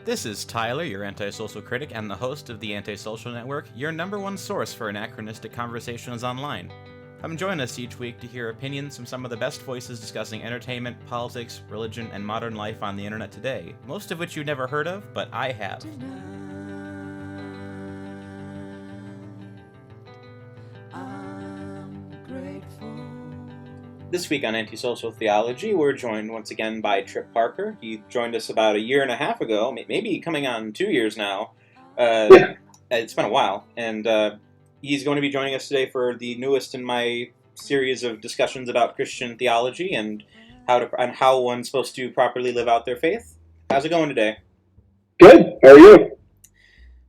This is Tyler, your antisocial critic and the host of the AntiSocial Network, your number one source for anachronistic conversations online. Come join us each week to hear opinions from some of the best voices discussing entertainment, politics, religion, and modern life on the internet today, most of which you've never heard of, but I have. This week on Antisocial Theology, we're joined once again by Tripp Parker. He joined us about a year and a half ago, maybe coming on 2 years now. It's been a while, and he's going to be joining us today for the newest in my series of discussions about Christian theology and how one's supposed to properly live out their faith. How's it going today? Good. How are you?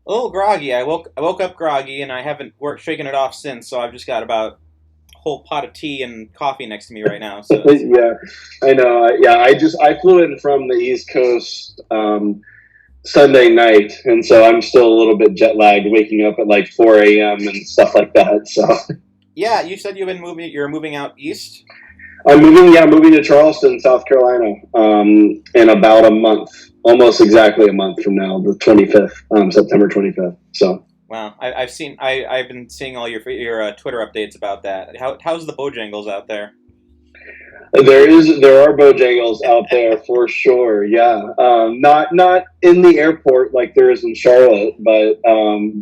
A little groggy. I woke up groggy, and I haven't shaken it off since. So I've just got about whole pot of tea and coffee next to me right now. So yeah, I know. I flew in from the East Coast Sunday night, and so I'm still a little bit jet lagged, waking up at like 4 a.m. and stuff like that. So yeah, you said you're moving out east. I'm moving to Charleston, South Carolina, in about a month, almost exactly a month from now, the 25th, September 25th. So. Wow, I've been seeing all your Twitter updates about that. How's the Bojangles out there? There are Bojangles out there for sure. Yeah, not in the airport like there is in Charlotte, but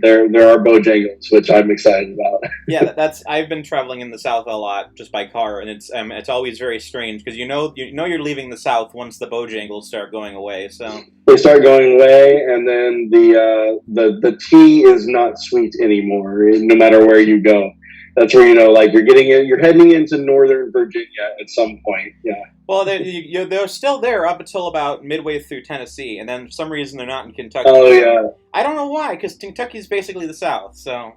there are Bojangles, which I'm excited about. Yeah, I've been traveling in the South a lot just by car, and it's always very strange because you know you're leaving the South once the Bojangles start going away. So they start going away, and then the tea is not sweet anymore, no matter where you go. That's where you're heading into Northern Virginia at some point. Yeah. Well, they're still there up until about midway through Tennessee, and then for some reason they're not in Kentucky. Oh yeah. I don't know why, because Kentucky's basically the South. So.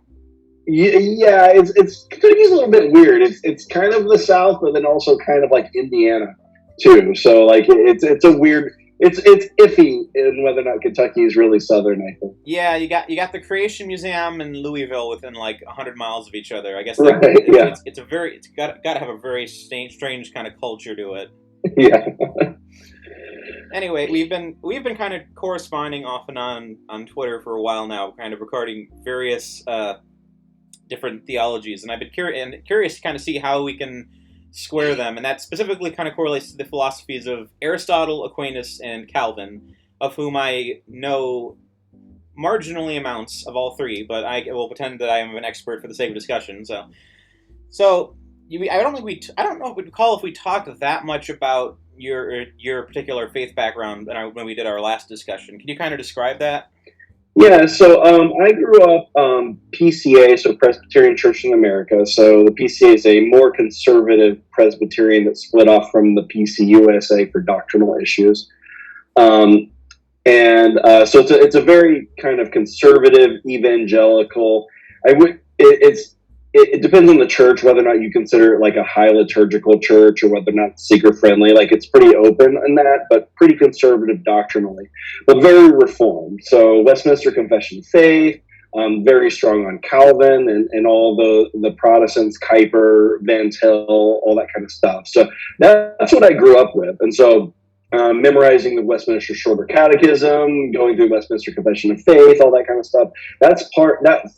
Yeah, Kentucky's a little bit weird. It's kind of the South, but then also kind of like Indiana too. So like it's a weird. It's iffy in whether or not Kentucky is really Southern, I think. Yeah, you got the Creation Museum in Louisville within like 100 miles of each other. I guess right, it's got to have a very strange kind of culture to it. Yeah. Anyway, we've been kind of corresponding off and on Twitter for a while now, kind of recording various different theologies, and I've been curious to kind of see how we can square them, and that specifically kind of correlates to the philosophies of Aristotle, Aquinas, and Calvin, of whom I know marginally amounts of all three, but I will pretend that I am an expert for the sake of discussion. So I don't know if we talked that much about your particular faith background when we did our last discussion. Can you kind of describe that? Yeah, so I grew up PCA, so Presbyterian Church in America. So the PCA is a more conservative Presbyterian that split off from the PCUSA for doctrinal issues. So it's a very kind of conservative evangelical. It depends on the church whether or not you consider it like a high liturgical church or whether or not it's seeker friendly. Like it's pretty open in that, but pretty conservative doctrinally, but very reformed. So Westminster Confession of Faith, very strong on Calvin and all the Protestants, Kuyper, Van Til, all that kind of stuff. So that's what I grew up with, and so. Memorizing the Westminster Shorter Catechism, going through Westminster Confession of Faith, all that kind of stuff. That's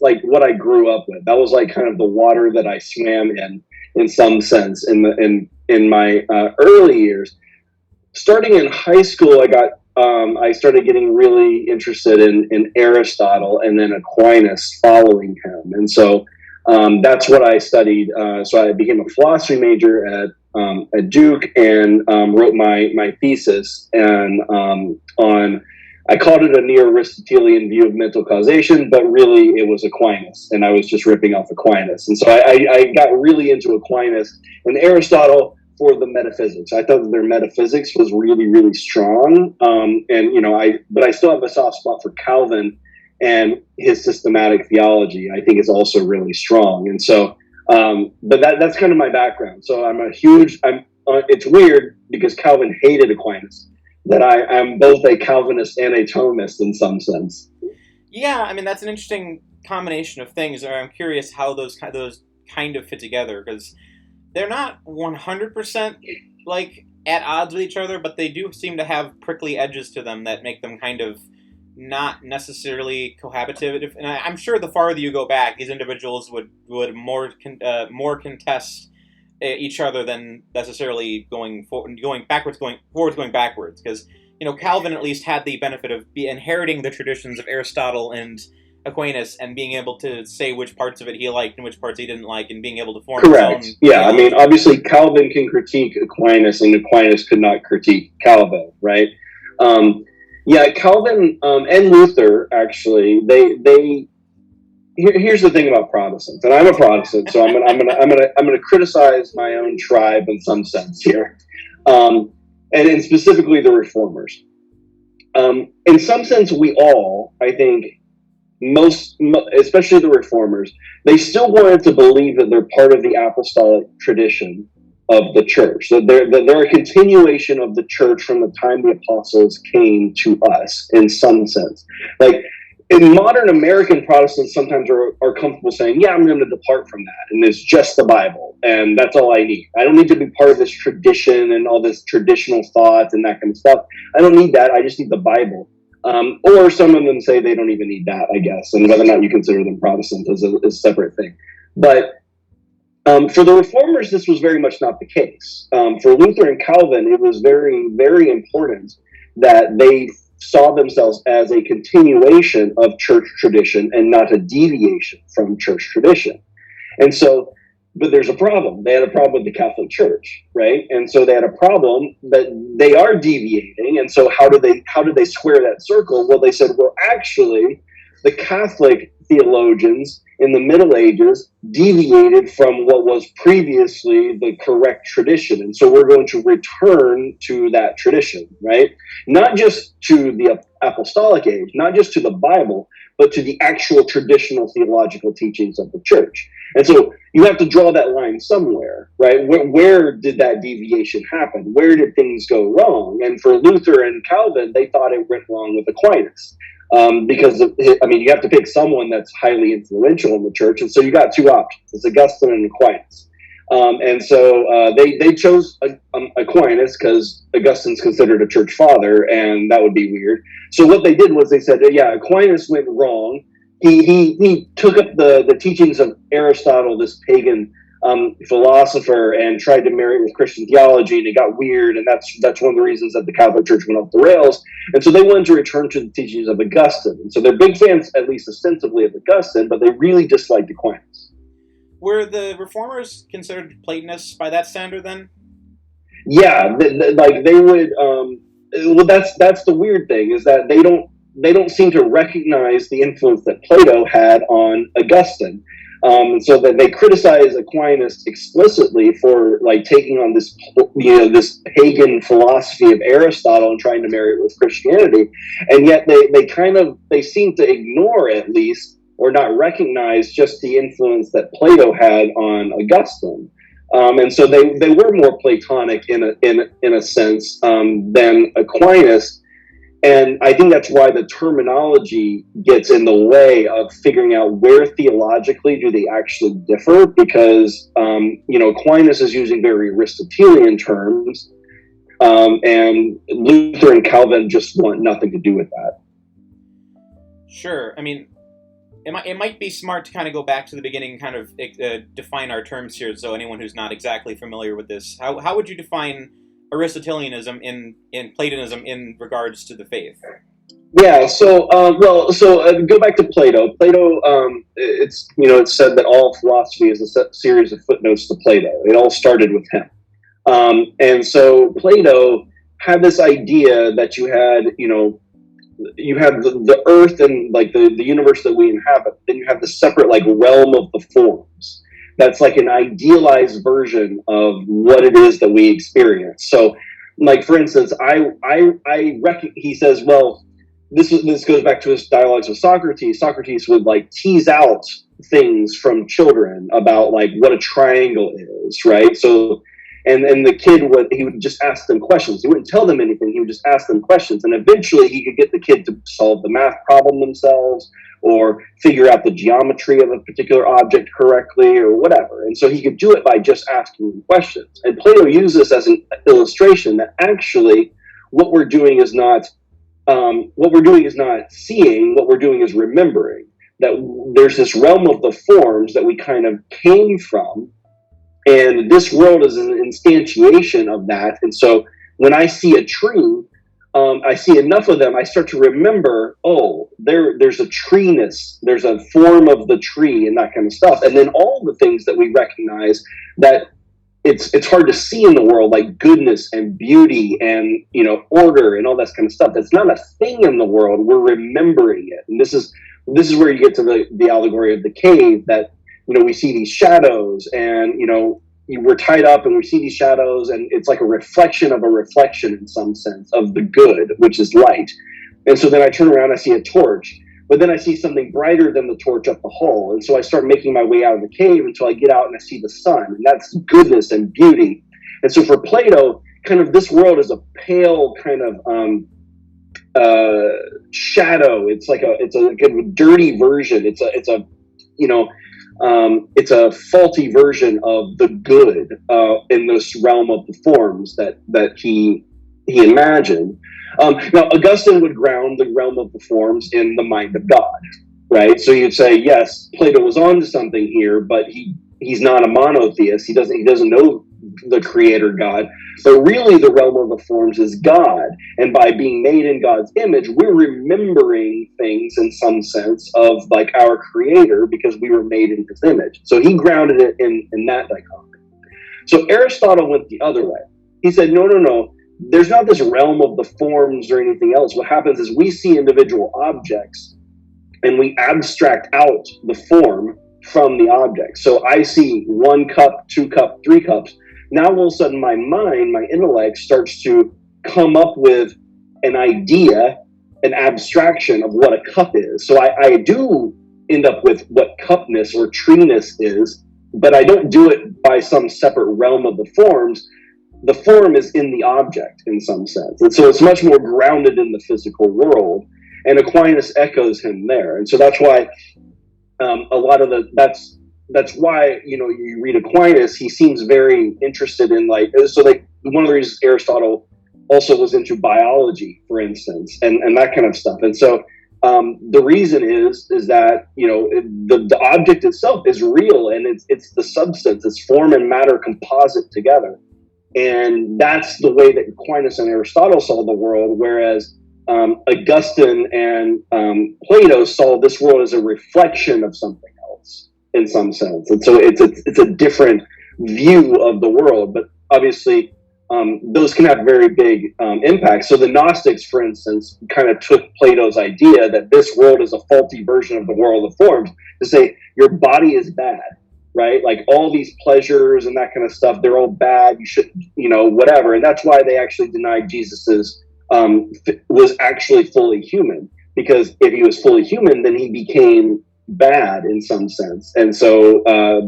like what I grew up with. That was like kind of the water that I swam in some sense, in my early years. Starting in high school, I started getting really interested in Aristotle and then Aquinas following him, and so that's what I studied. So I became a philosophy major at Duke and wrote my thesis I called it a neo-Aristotelian view of mental causation, but really it was Aquinas, and I was just ripping off Aquinas. And so I got really into Aquinas and Aristotle for the metaphysics. I thought that their metaphysics was really, really strong. But I still have a soft spot for Calvin and his systematic theology. I think is also really strong. And so but that's kind of my background. So it's weird because Calvin hated Aquinas, that I'm both a Calvinist and a Thomist in some sense. Yeah, I mean, that's an interesting combination of things. I'm curious how those kind of fit together, because they're not 100% like at odds with each other, but they do seem to have prickly edges to them that make them kind of not necessarily cohabitative. And I'm sure the farther you go back, these individuals would more contest each other than necessarily going backwards, going backwards. Because Calvin at least had the benefit of inheriting the traditions of Aristotle and Aquinas and being able to say which parts of it he liked and which parts he didn't like, and being able to form Correct. his own Yeah, theology. I mean, obviously Calvin can critique Aquinas, and Aquinas could not critique Calvin, right? Yeah, Calvin and Luther actually. Here's the thing about Protestants, and I'm a Protestant, so I'm gonna criticize my own tribe in some sense here, and specifically the Reformers. In some sense, we all, I think, especially the Reformers, they still wanted to believe that they're part of the apostolic tradition of the church, that they're a continuation of the church from the time the apostles came to us in some sense. Like, in modern American Protestants sometimes are comfortable saying, yeah, I'm going to depart from that, and it's just the Bible, and that's all I need. I don't need to be part of this tradition and all this traditional thought and that kind of stuff. I don't need that. I just need the Bible. Or some of them say they don't even need that, I guess, and whether or not you consider them Protestants is a separate thing. But for the Reformers, this was very much not the case. For Luther and Calvin, it was very, very important that they saw themselves as a continuation of church tradition and not a deviation from church tradition. And so, but there's a problem. They had a problem with the Catholic Church, right? And so they had a problem that they are deviating. And so how did they square that circle? Well, they said, well, actually, the Catholic theologians in the Middle Ages deviated from what was previously the correct tradition. And so we're going to return to that tradition, right? Not just to the apostolic age, not just to the Bible, but to the actual traditional theological teachings of the church. And so you have to draw that line somewhere, right? Where did that deviation happen? Where did things go wrong? And for Luther and Calvin, they thought it went wrong with Aquinas. Because you have to pick someone that's highly influential in the church, and so you got two options: it's Augustine and Aquinas. And so they chose Aquinas because Augustine's considered a church father, and that would be weird. So what they did was they said, yeah, Aquinas went wrong. He took up the teachings of Aristotle, this pagan philosopher, and tried to marry it with Christian theology, and it got weird, and that's one of the reasons that the Catholic Church went off the rails. And so they wanted to return to the teachings of Augustine. And so they're big fans, at least ostensibly, of Augustine, but they really disliked Aquinas. Were the Reformers considered Platonists by that standard then? Yeah, like they would. Well, that's the weird thing, is that they don't seem to recognize the influence that Plato had on Augustine. So that they criticize Aquinas explicitly for like taking on this, this pagan philosophy of Aristotle and trying to marry it with Christianity, and yet they seem to ignore, at least, or not recognize just the influence that Plato had on Augustine. And so they were more Platonic in a sense than Aquinas. And I think that's why the terminology gets in the way of figuring out where theologically do they actually differ, because Aquinas is using very Aristotelian terms, and Luther and Calvin just want nothing to do with that. Sure. I mean, it might be smart to kind of go back to the beginning and kind of define our terms here, so anyone who's not exactly familiar with this, how would you define Aristotelianism in Platonism in regards to the faith? Yeah, so go back to Plato. Plato, it's said that all philosophy is a series of footnotes to Plato. It all started with him, and so Plato had this idea that you had the earth and like the universe that we inhabit. Then you have the separate like realm of the forms. That's like an idealized version of what it is that we experience. So, like for instance, he says, well, this goes back to his dialogues with Socrates. Socrates would like tease out things from children about like what a triangle is, right? So, and the kid he would just ask them questions. He wouldn't tell them anything. He would just ask them questions, and eventually he could get the kid to solve the math problem themselves, or figure out the geometry of a particular object correctly, or whatever. And so he could do it by just asking questions. And Plato used this as an illustration that actually what we're doing is not what we're doing is not seeing, what we're doing is remembering. That there's this realm of the forms that we kind of came from, and this world is an instantiation of that. And so when I see a tree, I see enough of them, I start to remember, oh, there's a treeness, there's a form of the tree and that kind of stuff. And then all the things that we recognize that it's hard to see in the world, like goodness and beauty and, you know, order and all that kind of stuff. That's not a thing in the world. We're remembering it. And this is where you get to the allegory of the cave, that, you know, we see these shadows and, you know, we're tied up and we see these shadows, and it's like a reflection of a reflection in some sense of the good, which is light. And so then I turn around, I see a torch, but then I see something brighter than the torch up the hall. And so I start making my way out of the cave until I get out and I see the sun, and that's goodness and beauty. And so for Plato, kind of this world is a pale kind of shadow. It's like a dirty version. It's a you know, it's a faulty version of the good in this realm of the forms that he imagined. Now, Augustine would ground the realm of the forms in the mind of God, right? So you'd say, yes, Plato was onto something here, but he's not a monotheist. He doesn't know the creator God, but really the realm of the forms is God. And by being made in God's image, we're remembering things in some sense of like our creator, because we were made in his image. So he grounded it in that dichotomy. So Aristotle went the other way. He said, no. There's not this realm of the forms or anything else. What happens is we see individual objects and we abstract out the form from the object. So I see 1 cup, 2 cup, 3 cups. Now all of a sudden my mind, my intellect starts to come up with an idea, an abstraction of what a cup is. So I do end up with what cupness or treeness is, but I don't do it by some separate realm of the forms. The form is in the object in some sense. And so it's much more grounded in the physical world. And Aquinas echoes him there. And so that's why that's why, you know, you read Aquinas, he seems very interested in one of the reasons Aristotle also was into biology, for instance, and that kind of stuff. And so the reason is that, you know, the object itself is real, and it's the substance, it's form and matter composite together. And that's the way that Aquinas and Aristotle saw the world, whereas Augustine and Plato saw this world as a reflection of something else in some sense. And so it's a different view of the world, but obviously those can have very big impacts. So the Gnostics, for instance, kind of took Plato's idea that this world is a faulty version of the world of forms to say your body is bad. Right? Like all these pleasures and that kind of stuff, they're all bad. You should, you know, whatever. And that's why they actually denied Jesus's was actually fully human, because if he was fully human, then he became bad in some sense. And so,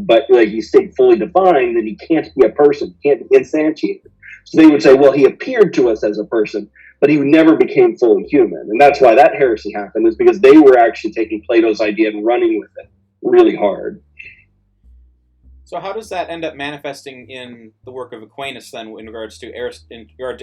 but like he stayed fully divine, then he can't be a person, can't be instantiated. So they would say, well, he appeared to us as a person, but he never became fully human. And that's why that heresy happened, is because they were actually taking Plato's idea and running with it really hard. So how does that end up manifesting in the work of Aquinas then, in regard to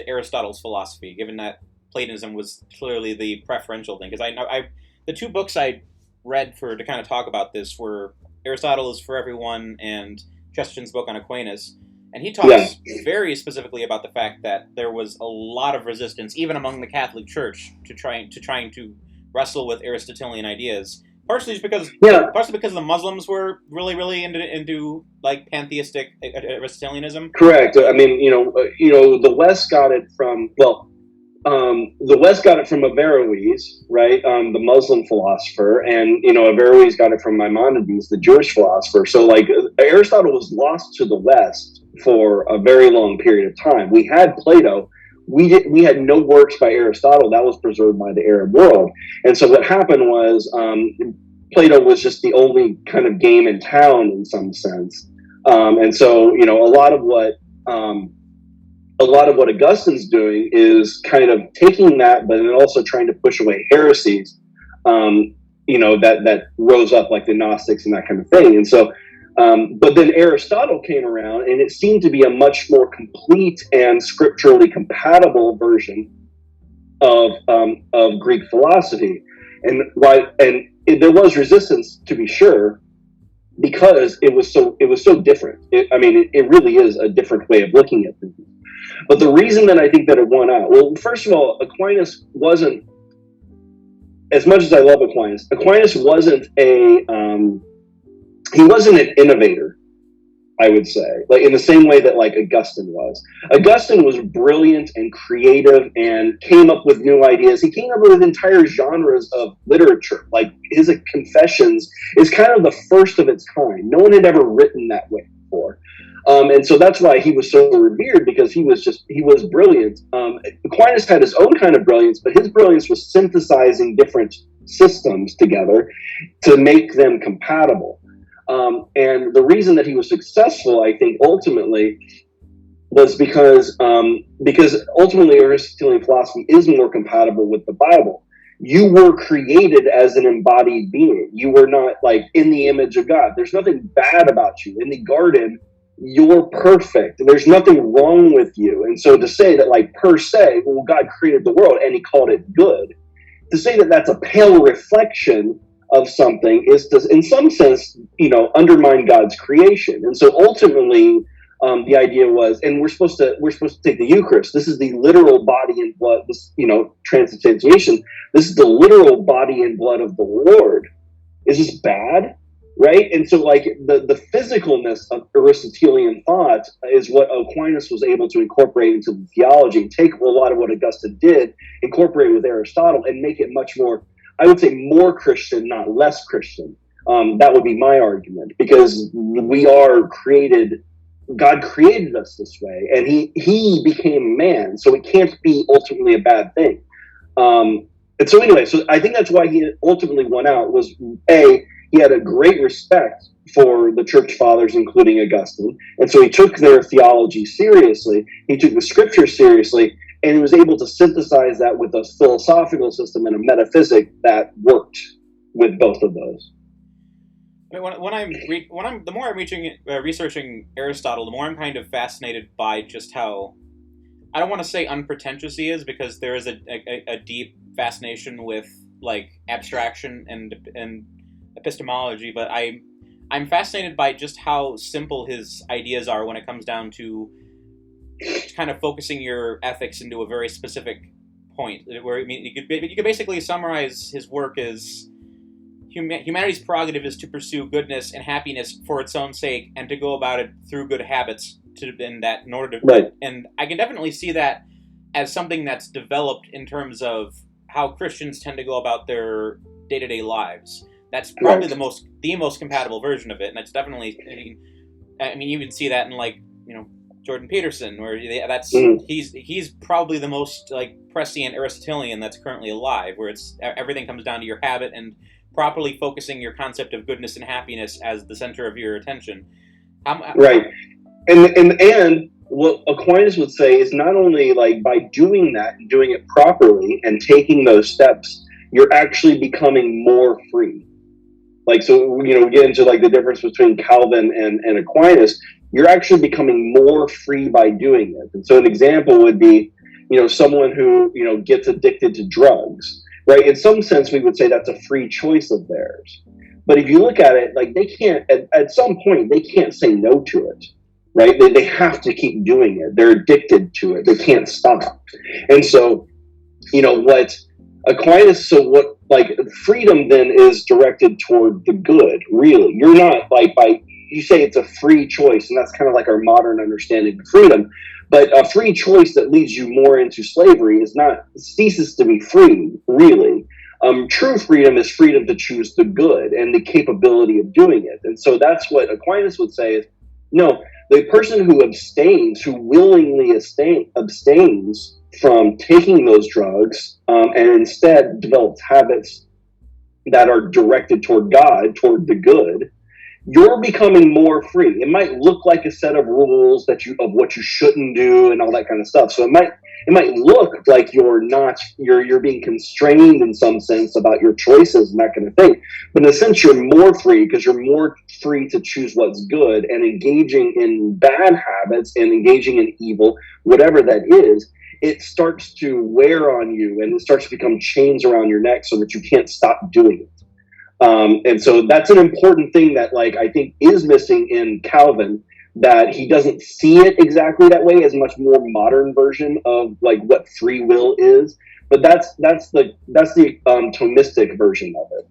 Aristotle's philosophy, given that Platonism was clearly the preferential thing? Because I the 2 books I read to kind of talk about this were Aristotle is for Everyone and Chesterton's book on Aquinas, and he talks very specifically about the fact that there was a lot of resistance, even among the Catholic Church, to trying to wrestle with Aristotelian ideas. Partially because the Muslims were really into like pantheistic Aristotelianism. Correct. I mean, the West got it from Averroes, right? The Muslim philosopher, and Averroes got it from Maimonides, the Jewish philosopher. So like Aristotle was lost to the West for a very long period of time. We had Plato. We had no works by Aristotle that was preserved by the Arab world. And so what happened was Plato was just the only kind of game in town in some sense. And so, a lot of what Augustine's doing is kind of taking that, but then also trying to push away heresies, that rose up like the Gnostics and that kind of thing. And so, but then Aristotle came around, and it seemed to be a much more complete and scripturally compatible version of Greek philosophy, there was resistance, to be sure, because it was so different. It really is a different way of looking at things. But the reason that I think that it won out, well, first of all, Aquinas wasn't, as much as I love Aquinas wasn't he wasn't an innovator, I would say, like in the same way that like Augustine was. Augustine was brilliant and creative and came up with new ideas. He came up with entire genres of literature. Like his Confessions is kind of the first of its kind. No one had ever written that way before. And so that's why he was so revered, because he was brilliant. Aquinas had his own kind of brilliance, but his brilliance was synthesizing different systems together to make them compatible. And the reason that he was successful, I think, ultimately, was because ultimately Aristotelian philosophy is more compatible with the Bible. You were created as an embodied being. You were not like in the image of God. There's nothing bad about you. In the garden, you're perfect. There's nothing wrong with you. And so to say that, like, per se, well, God created the world and he called it good, to say that that's a pale reflection of something is to, in some sense, undermine God's creation. And so ultimately, the idea was, and we're supposed to take the Eucharist. This is the literal body and blood. This, transubstantiation. This is the literal body and blood of the Lord. Is this bad? Right? And so, like, the physicalness of Aristotelian thought is what Aquinas was able to incorporate into the theology, and take a lot of what Augustine did, incorporate with Aristotle, and make it much more, I would say, more Christian, not less Christian. That would be my argument, because we are created, God created us this way, and he became man, so it can't be ultimately a bad thing. And so anyway, so I think that's why he ultimately won out, was he had a great respect for the church fathers, including Augustine, and so he took their theology seriously, he took the scriptures seriously, and he was able to synthesize that with a philosophical system and a metaphysic that worked with both of those. The more I'm researching Aristotle, the more I'm kind of fascinated by just how, I don't want to say unpretentious he is, because there is a deep fascination with, like, abstraction and epistemology, but I'm fascinated by just how simple his ideas are when it comes down to kind of focusing your ethics into a very specific point. Where, I mean, you could basically summarize his work as humanity's prerogative is to pursue goodness and happiness for its own sake, and to go about it through good habits. Right. And I can definitely see that as something that's developed in terms of how Christians tend to go about their day-to-day lives. That's probably right. the most compatible version of it, and it's definitely. I mean, you can see that in, like, Jordan Peterson, where he's probably the most, like, prescient Aristotelian that's currently alive, where it's everything comes down to your habit and properly focusing your concept of goodness and happiness as the center of your attention. Right, and what Aquinas would say is, not only, like, by doing that and doing it properly and taking those steps, you're actually becoming more free. Like, so, we get into, like, the difference between Calvin and Aquinas. You're actually becoming more free by doing it. And so an example would be, someone who, gets addicted to drugs, right? In some sense, we would say that's a free choice of theirs. But if you look at it, like, they can't, at some point, they can't say no to it, right? They have to keep doing it. They're addicted to it. They can't stop. And so, what Aquinas, like, freedom then is directed toward the good, really. You're not, like, you say it's a free choice, and that's kind of like our modern understanding of freedom. But a free choice that leads you more into slavery ceases to be free, really. True freedom is freedom to choose the good and the capability of doing it. And so that's what Aquinas would say is, no, the person who willingly abstains from taking those drugs, and instead develops habits that are directed toward God, toward the good, you're becoming more free. It might look like a set of rules of what you shouldn't do and all that kind of stuff. So it might look like you're being constrained in some sense about your choices and that kind of thing. But in a sense, you're more free, because you're more free to choose what's good, and engaging in bad habits and engaging in evil, whatever that is it starts to wear on you and it starts to become chains around your neck so that you can't stop doing it. And so that's an important thing that, like, I think is missing in Calvin, that he doesn't see it exactly that way, as much more modern version of like what free will is. But that's the Thomistic version of it.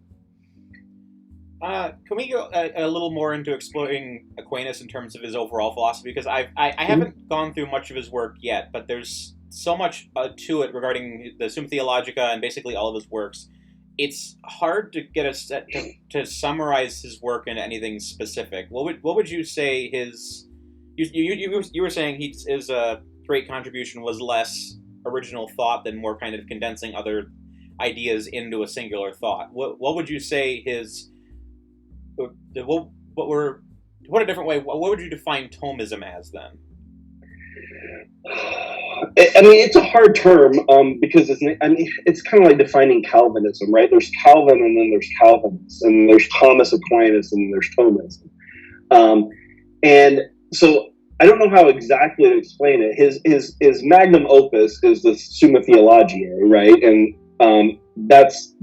Can we go a little more into exploring Aquinas in terms of his overall philosophy? Because I haven't gone through much of his work yet, but there's so much to it regarding the Summa Theologica and basically all of his works. It's hard to get to summarize his work into anything specific. What would you say his? You were saying his great contribution was less original thought than more kind of condensing other ideas into a singular thought. What would you say his? What a different way. What would you define Thomism as then? I mean, it's a hard term because it's kind of like defining Calvinism, right? There's Calvin, and then there's Calvinists, and there's Thomas Aquinas, and there's Thomism. And so I don't know how exactly to explain it. His magnum opus is the Summa Theologiae, right? And that's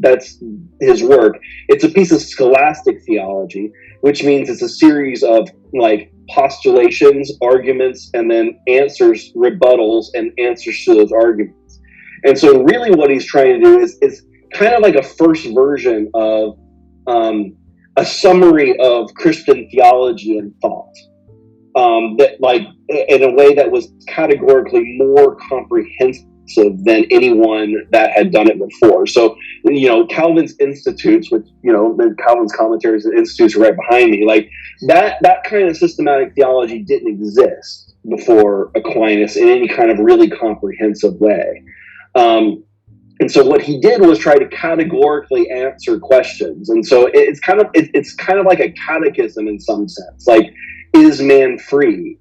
his work. It's a piece of scholastic theology, which means it's a series of like postulations, arguments, and then answers, rebuttals, and answers to those arguments. And so really what he's trying to do is kind of like a first version of a summary of Christian theology and thought, that like in a way that was categorically more comprehensive than anyone that had done it before. So, Calvin's Institutes, which, Calvin's commentaries and Institutes are right behind me, like that kind of systematic theology didn't exist before Aquinas in any kind of really comprehensive way. And so what he did was try to categorically answer questions. And so it's kind of like a catechism in some sense. Like, is man free?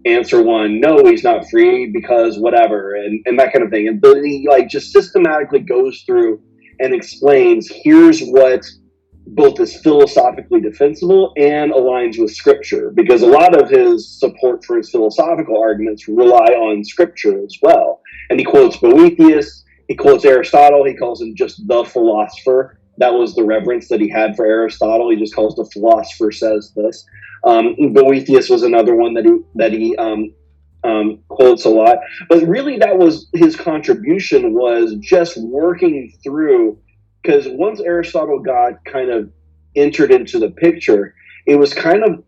Answer one, no, he's not free because whatever, and that kind of thing. And he just systematically goes through and explains, here's what both is philosophically defensible and aligns with Scripture, because a lot of his support for his philosophical arguments rely on Scripture as well. And he quotes Boethius, he quotes Aristotle, he calls him just the philosopher. That was the reverence that he had for Aristotle. He just calls the philosopher says this. Boethius was another one that he quotes a lot. But really that was his contribution, was just working through, because once Aristotle got kind of entered into the picture, it was kind of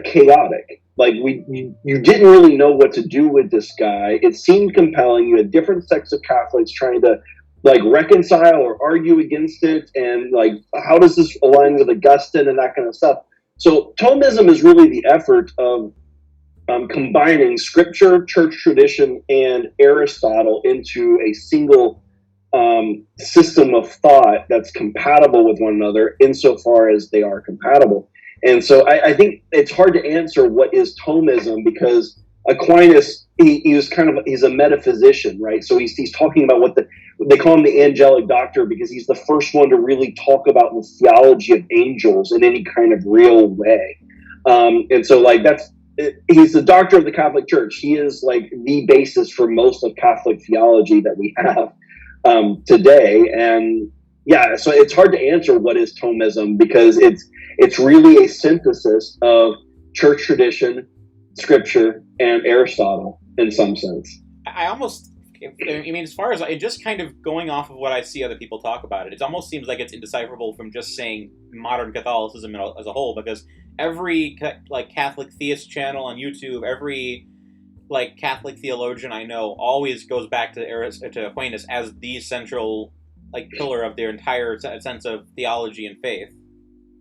chaotic. Like you didn't really know what to do with this guy. It seemed compelling. You had different sects of Catholics trying to reconcile or argue against it, and how does this align with Augustine and that kind of stuff. So Thomism is really the effort of combining Scripture, church tradition, and Aristotle into a single system of thought that's compatible with one another insofar as they are compatible. And so I think it's hard to answer what is Thomism, because Aquinas, he's a metaphysician, right? So he's talking about they call him the angelic doctor, because he's the first one to really talk about the theology of angels in any kind of real way. And so he's the doctor of the Catholic Church. He is the basis for most of Catholic theology that we have today. And yeah, so it's hard to answer what is Thomism, because it's really a synthesis of church tradition, Scripture, and Aristotle in some sense. As far as just kind of going off of what I see other people talk about it almost seems like it's indecipherable from just saying modern Catholicism as a whole, because every Catholic theist channel on YouTube, every Catholic theologian I know always goes back to Aquinas as the central pillar of their entire sense of theology and faith.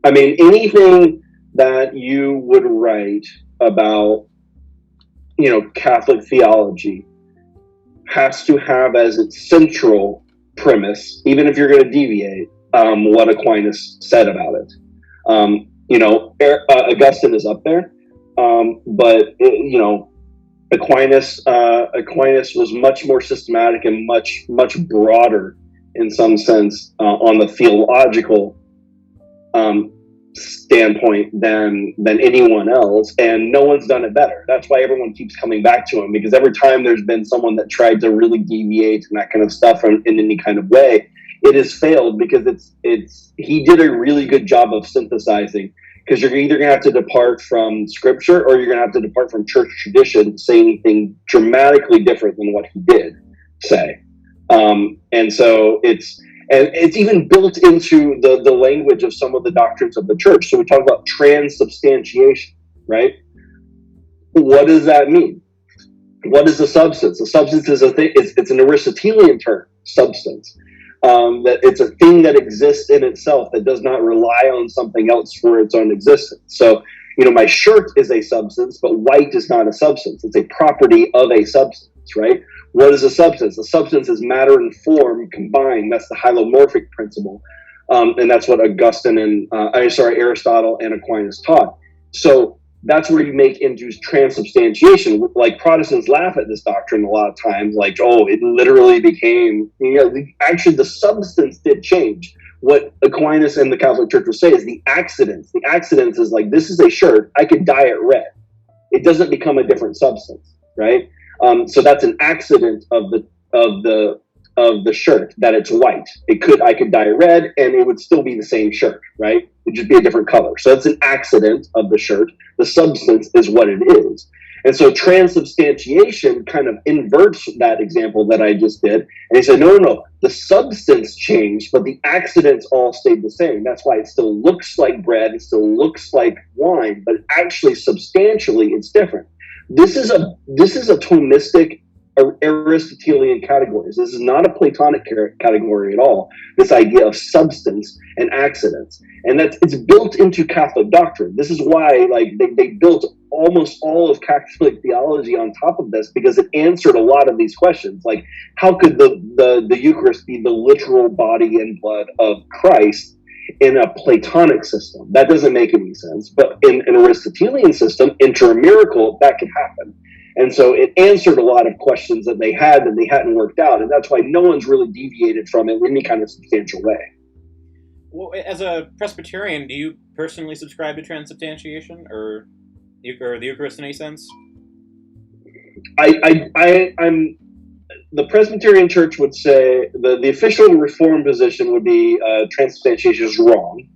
I mean, anything that you would write about, Catholic theology has to have as its central premise, even if you're going to deviate, what Aquinas said about it. Augustine is up there, but Aquinas was much more systematic and much broader in some sense on the theological standpoint than anyone else, and no one's done it better. That's why everyone keeps coming back to him, because every time there's been someone that tried to really deviate and that kind of stuff in any kind of way, it has failed, because he did a really good job of synthesizing, because you're either going to have to depart from Scripture or you're going to have to depart from church tradition to say anything dramatically different than what he did say. And so it's even built into the language of some of the doctrines of the church. So we talk about transubstantiation, right? What does that mean? What is a substance? A substance is a thing. It's an Aristotelian term, substance. That it's a thing that exists in itself, that does not rely on something else for its own existence. So, my shirt is a substance, but white is not a substance. It's a property of a substance, right? What is a substance? A substance is matter and form combined. That's the hylomorphic principle. And that's what Aristotle and Aquinas taught. So that's where you make into transubstantiation. Like, Protestants laugh at this doctrine a lot of times, like, oh, it literally became, actually the substance did change. What Aquinas and the Catholic Church will say is the accidents. The accidents is like, this is a shirt, I could dye it red. It doesn't become a different substance, right? So that's an accident of the shirt, that it's white. I could dye it red and it would still be the same shirt, right? It'd just be a different color. So that's an accident of the shirt. The substance is what it is. And so transubstantiation kind of inverts that example that I just did. And he said, no, the substance changed, but the accidents all stayed the same. That's why it still looks like bread, it still looks like wine, but actually substantially it's different. This is a Thomistic Aristotelian categories. This is not a Platonic category at all. This idea of substance and accidents, and it's built into Catholic doctrine. This is why, they built almost all of Catholic theology on top of this, because it answered a lot of these questions. Like, how could the Eucharist be the literal body and blood of Christ in a Platonic system? That doesn't make any sense. But in an Aristotelian system, enter a miracle, that could happen. And so it answered a lot of questions that they hadn't worked out. And that's why no one's really deviated from it in any kind of substantial way. Well, as a Presbyterian, do you personally subscribe to transubstantiation or the Eucharist in any sense? I'm the Presbyterian Church would say the official Reformed position would be transubstantiation is wrong.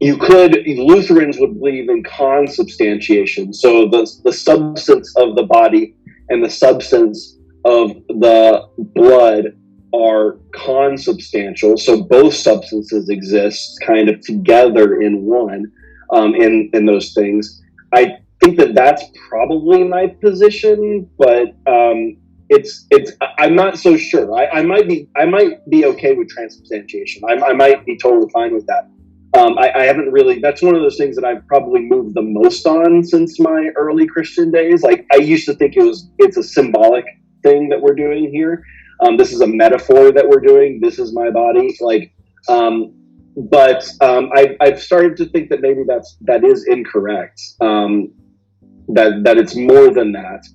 Lutherans would believe in consubstantiation. So the substance of the body and the substance of the blood are consubstantial. So both substances exist kind of together in one, in those things. I think that's probably my position, but I'm not so sure. I might be okay with transubstantiation. I might be totally fine with that. I haven't really, that's one of those things that I've probably moved the most on since my early Christian days. Like, I used to think it's a symbolic thing that we're doing here. This is a metaphor that we're doing. This is my body. But I've started to think that maybe that is incorrect. That it's more than that.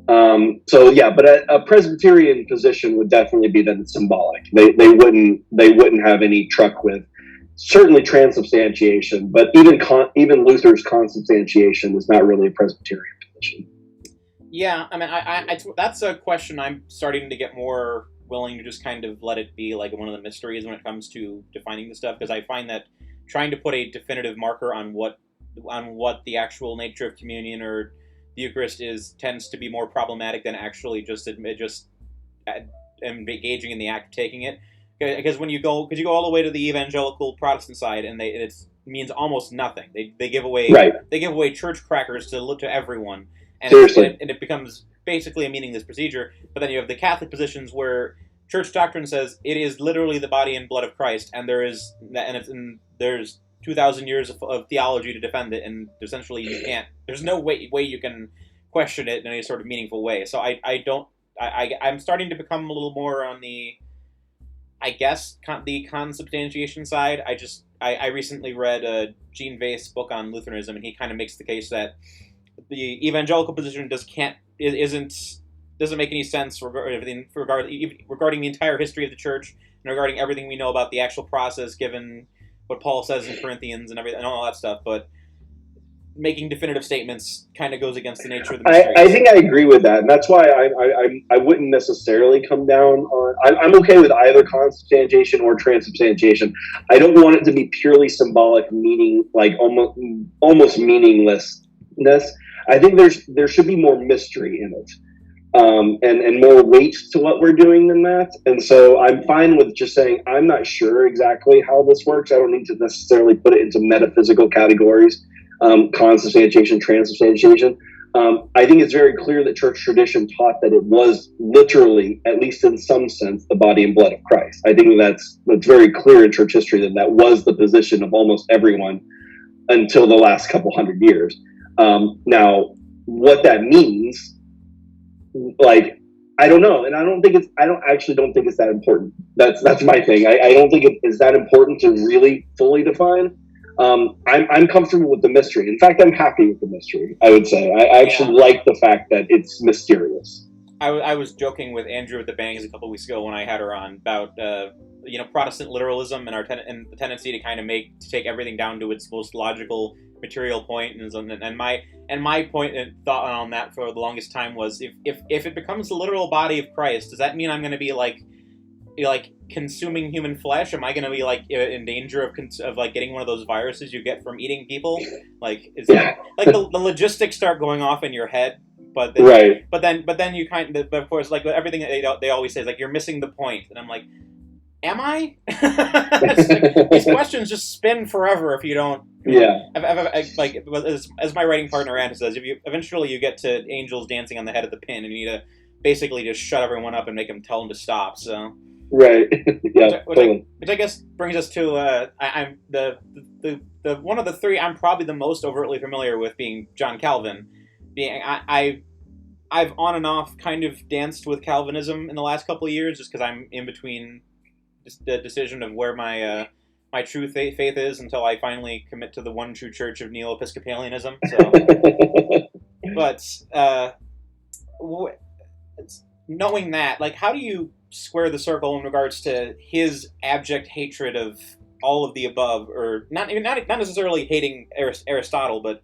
But a Presbyterian position would definitely be that it's symbolic. They wouldn't have any truck with certainly transubstantiation, but even Luther's consubstantiation is not really a Presbyterian position. Yeah, I mean, that's a question I'm starting to get more willing to just kind of let it be like one of the mysteries when it comes to defining the stuff, because I find that trying to put a definitive marker on what the actual nature of communion or the Eucharist is tends to be more problematic than actually just engaging in the act of taking it. Because you go all the way to the evangelical Protestant side, and it means almost nothing. They give away church crackers to everyone, and it becomes basically a meaningless procedure. But then you have the Catholic positions where church doctrine says it is literally the body and blood of Christ, and there's 2,000 years of theology to defend it, and essentially there's no way you can question it in any sort of meaningful way. So I'm starting to become a little more on the, I guess, the consubstantiation side. I recently read Gene Vase's book on Lutheranism, and he kind of makes the case that the evangelical position doesn't make any sense regarding the entire history of the church and regarding everything we know about the actual process, given what Paul says in Corinthians and everything and all that stuff, but making definitive statements kind of goes against the nature of the mysteries. I think I agree with that, and that's why I wouldn't necessarily come down on. I'm okay with either consubstantiation or transubstantiation. I don't want it to be purely symbolic, meaning like almost meaninglessness. I think there should be more mystery in it, and more weight to what we're doing than that. And so I'm fine with just saying I'm not sure exactly how this works. I don't need to necessarily put it into metaphysical categories. Consubstantiation, transubstantiation. I think it's very clear that church tradition taught that it was literally, at least in some sense, the body and blood of Christ. I think that's very clear in church history that was the position of almost everyone until the last couple hundred years. Now, what that means, like, I don't know, and I don't think it's that important. That's my thing. I don't think it is that important to really fully define. I'm comfortable with the mystery. In fact, I'm happy with the mystery, I would say. I actually like the fact that it's mysterious. I was joking with Andrew at the Bangs a couple weeks ago when I had her on about Protestant literalism and and the tendency to kind of take everything down to its most logical material point, and my point and thought on that for the longest time was if it becomes the literal body of Christ, does that mean I'm going to be like consuming human flesh? Am I going to be like in danger of like getting one of those viruses you get from eating people? Like, is that like the logistics start going off in your head? But then, right. But then you but of course, like everything that they always say is like you're missing the point, and I'm like, am I? Like, these questions just spin forever if you don't. Yeah. Like as my writing partner Anna says, eventually you get to angels dancing on the head of the pin, and you need to basically just shut everyone up and make them tell them to stop. So. Right. Yeah. Which I guess brings us to I'm the one of the three I'm probably the most overtly familiar with being John Calvin. I've on and off kind of danced with Calvinism in the last couple of years just because I'm in between the decision of where my my true faith is until I finally commit to the one true church of Neo-Episcopalianism. So, but knowing that, like, how do you square the circle in regards to his abject hatred of all of the above, or not necessarily hating Aristotle, but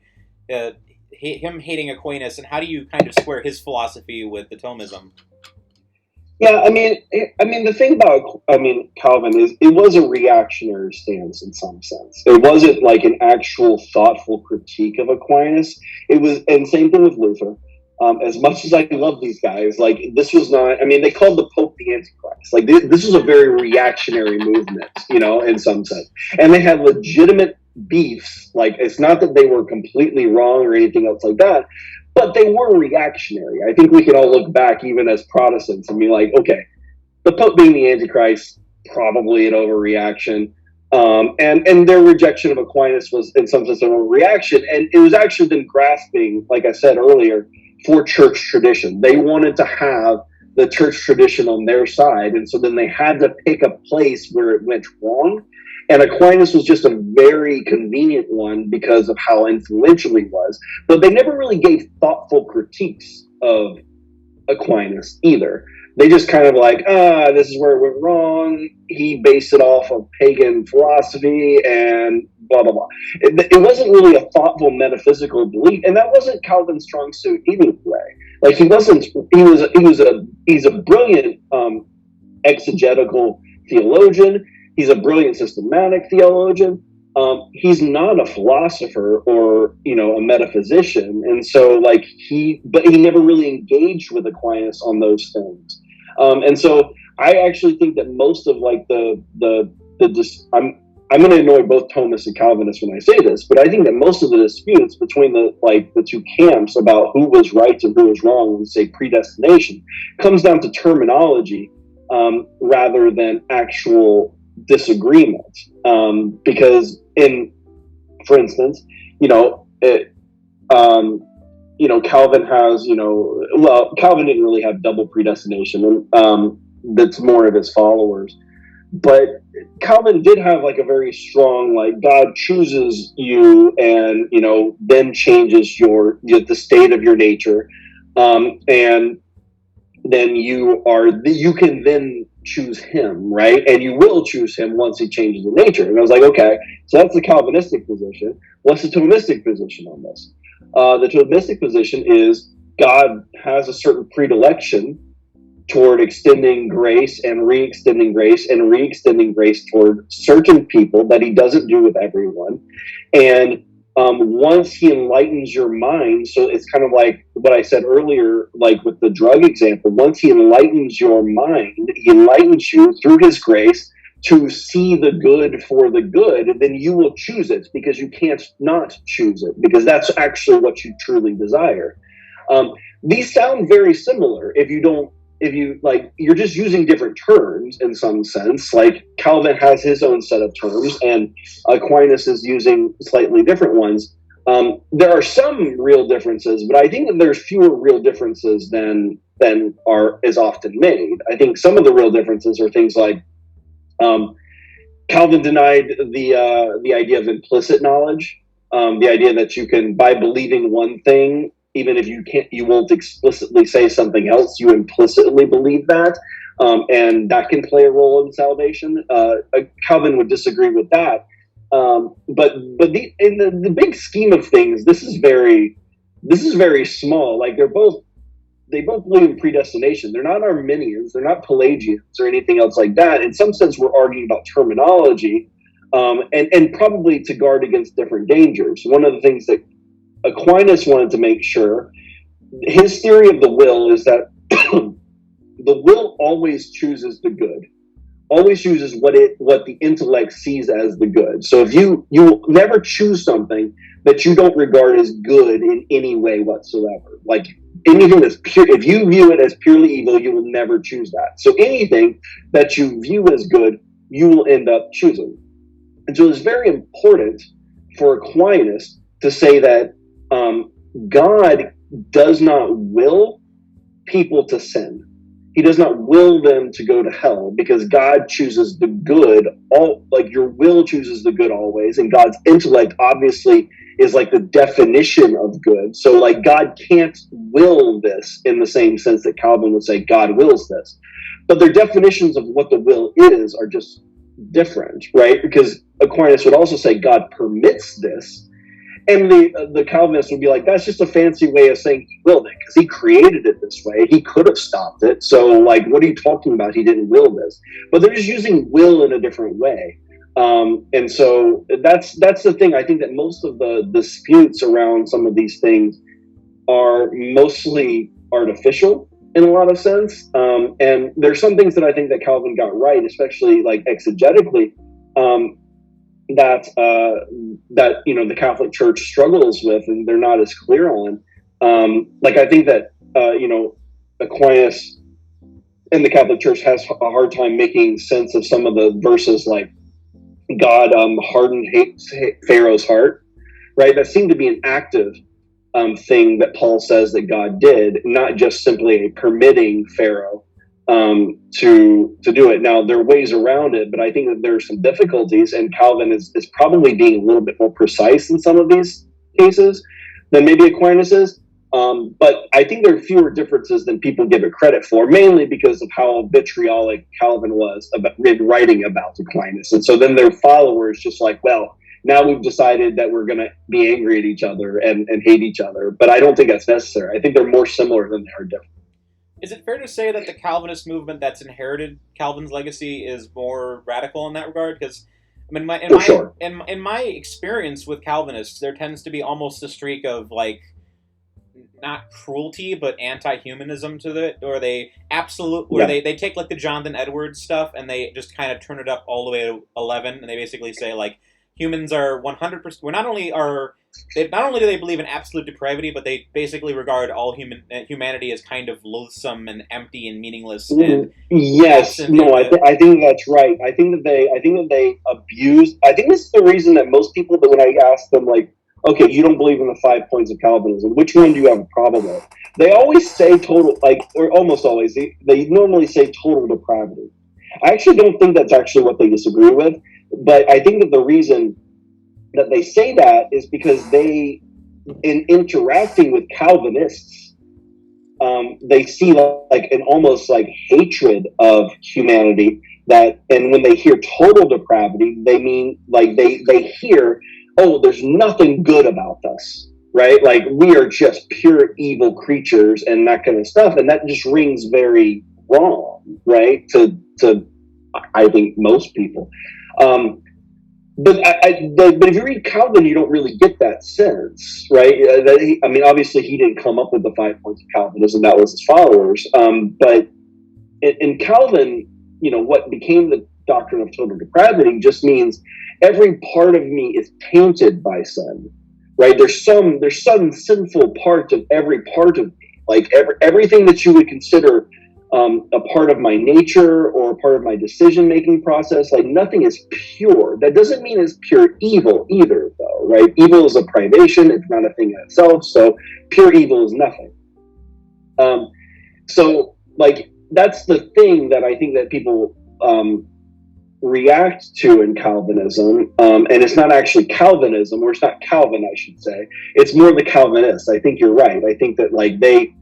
him hating Aquinas, and how do you kind of square his philosophy with the Thomism? Yeah, I mean, the thing about Calvin is it was a reactionary stance in some sense. It wasn't like an actual thoughtful critique of Aquinas. It was, and same thing with Luther. As much as I love these guys, like, this was not, I mean, they called the Pope the Antichrist. Like, this was a very reactionary movement, in some sense. And they had legitimate beefs. Like, it's not that they were completely wrong or anything else like that, but they were reactionary. I think we can all look back, even as Protestants, and be like, okay, the Pope being the Antichrist, probably an overreaction. And their rejection of Aquinas was, in some sense, an overreaction. And it was actually them grasping, like I said earlier, for church tradition. They wanted to have the church tradition on their side, and so then they had to pick a place where it went wrong. And Aquinas was just a very convenient one because of how influential he was. But they never really gave thoughtful critiques of Aquinas either. They just kind of like, this is where it went wrong. He based it off of pagan philosophy and blah, blah, blah. It wasn't really a thoughtful metaphysical belief, and that wasn't Calvin's strong suit either way. Like, he's a brilliant exegetical theologian. He's a brilliant systematic theologian. He's not a philosopher or, a metaphysician. And so but he never really engaged with Aquinas on those things. And so I actually think that most of I'm going to annoy both Thomists and Calvinists when I say this, but I think that most of the disputes between the two camps about who was right and who was wrong when, say, predestination comes down to terminology rather than actual disagreement. Because for instance, Calvin has, Calvin didn't really have double predestination, and that's more of his followers. But Calvin did have a very strong, God chooses you and, then changes the state of your nature. And then you can then choose him, right? And you will choose him once he changes your nature. And I was like, okay, so that's the Calvinistic position. What's the Thomistic position on this? The Thomistic position is God has a certain predilection toward extending grace and re-extending grace and re-extending grace toward certain people that he doesn't do with everyone. And once he enlightens your mind, so it's kind of like what I said earlier, like with the drug example, once he enlightens your mind, he enlightens you through his grace to see the good for the good, and then you will choose it because you can't not choose it, because that's actually what you truly desire. These sound very similar if you like, you're just using different terms in some sense. Like Calvin has his own set of terms and Aquinas is using slightly different ones. There are some real differences, but I think that there's fewer real differences than is often made. I think some of the real differences are things like Calvin denied the idea of implicit knowledge, the idea that you can, by believing one thing, even if you won't explicitly say something else, you implicitly believe that, and that can play a role in salvation. Calvin would disagree with that, but in the big scheme of things, this is very small. Like they both believe in predestination. They're not Arminians, they're not Pelagians or anything else like that. In some sense, we're arguing about terminology, and probably to guard against different dangers. One of the things that Aquinas wanted to make sure, his theory of the will is that the will always chooses the good, always chooses what the intellect sees as the good. So if you will never choose something that you don't regard as good in any way whatsoever. Like anything that's pure, if you view it as purely evil, you will never choose that. So anything that you view as good, you will end up choosing. And so it's very important for Aquinas to say that God does not will people to sin. He does not will them to go to hell, because God chooses the good. Like your will chooses the good always, and God's intellect obviously is like the definition of good. So like God can't will this in the same sense that Calvin would say God wills this. But their definitions of what the will is are just different, right? Because Aquinas would also say God permits this. And the Calvinists would be like, that's just a fancy way of saying he willed it, because he created it this way. He could have stopped it. So, like, what are you talking about? He didn't will this. But they're just using will in a different way. And so that's the thing. I think that most of the disputes around some of these things are mostly artificial in a lot of sense. And there's some things that I think that Calvin got right, especially like exegetically. That the Catholic Church struggles with, and they're not as clear on. Like I think that Aquinas and the Catholic Church has a hard time making sense of some of the verses, like God hardened Pharaoh's heart, right? That seemed to be an active thing that Paul says that God did, not just simply a permitting Pharaoh to do it. Now there are ways around it, but I think that there are some difficulties, and Calvin is probably being a little bit more precise in some of these cases than maybe Aquinas is. But I think there are fewer differences than people give it credit for, mainly because of how vitriolic Calvin was about writing about Aquinas. And so then their followers just like, well, now we've decided that we're going to be angry at each other and hate each other. But I don't think that's necessary. I think they're more similar than they are different. Is it fair to say that the Calvinist movement that's inherited Calvin's legacy is more radical in that regard? Because I mean, in my experience with Calvinists, there tends to be almost a streak of like not cruelty but anti-humanism to it, or they they take like the Jonathan Edwards stuff and they just kind of turn it up all the way to 11, and they basically say like humans are 100%. We're not only do they believe in absolute depravity, but they basically regard all humanity as kind of loathsome and empty and meaningless. And yes, no, I think that's right. I think that they abuse. I think this is the reason that most people, that when I ask them like, okay, you don't believe in the 5 points of Calvinism, which one do you have a problem with? They always say total, like, or almost always, they normally say total depravity. I actually don't think that's actually what they disagree with, but I think that the reason that they say that is because they, in interacting with Calvinists, they see like an almost like hatred of humanity. And when they hear total depravity, they mean like they hear, oh, there's nothing good about us, right? Like we are just pure evil creatures and that kind of stuff, and that just rings very wrong, right? To I think most people. Um, but if you read Calvin, you don't really get that sense, right? I mean, obviously, he didn't come up with the 5 points of Calvinism; that was his followers. But in Calvin, what became the doctrine of total depravity just means every part of me is tainted by sin, right? There's some sinful part of every part of me, like everything that you would consider a part of my nature or a part of my decision-making process. Like nothing is pure. That doesn't mean it's pure evil either, though, right? Evil is a privation. It's not a thing in itself. So pure evil is nothing. So like that's the thing that I think that people react to in Calvinism, and it's not actually Calvinism, or it's not Calvin, I should say. It's more the Calvinists. I think you're right. I think that like they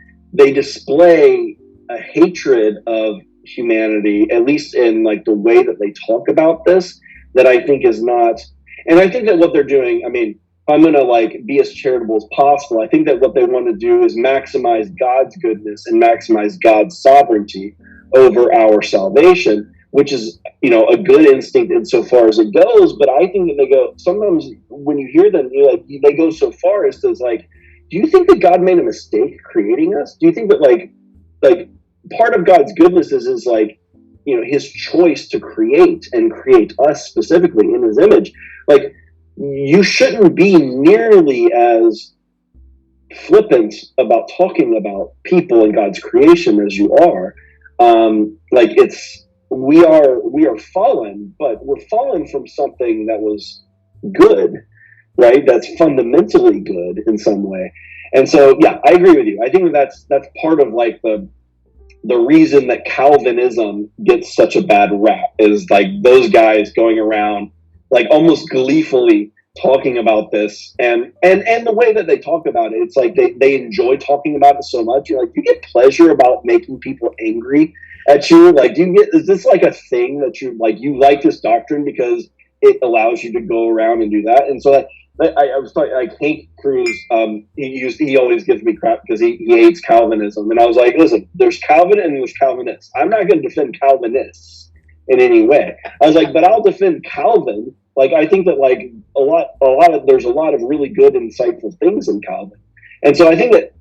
display a hatred of humanity, at least in like the way that they talk about this, that I think is not. And I think that what they're doing, I mean, if I'm going to like be as charitable as possible, I think that what they want to do is maximize God's goodness and maximize God's sovereignty over our salvation, which is, a good instinct insofar as it goes. But I think that they go, sometimes when you hear them, they go so far as to like, do you think that God made a mistake creating us? Do you think that like part of God's goodness is like, his choice to create and create us specifically in his image? Like, you shouldn't be nearly as flippant about talking about people and God's creation as you are. Like we are fallen, but we're fallen from something that was good, right? That's fundamentally good in some way. And so, yeah, I agree with you. I think that's part of like the reason that Calvinism gets such a bad rap is like those guys going around like almost gleefully talking about this, and the way that they talk about it, it's like they enjoy talking about it so much. You're like, you get pleasure about making people angry at you. Like, is this like a thing that you like this doctrine because it allows you to go around and do that? And so I was talking like Hank Cruz. He always gives me crap because he hates Calvinism, and I was like, listen, there's Calvin and there's Calvinists. I'm not going to defend Calvinists in any way. I was like, but I'll defend Calvin. Like, I think that like there's a lot of really good, insightful things in Calvin, and so I think that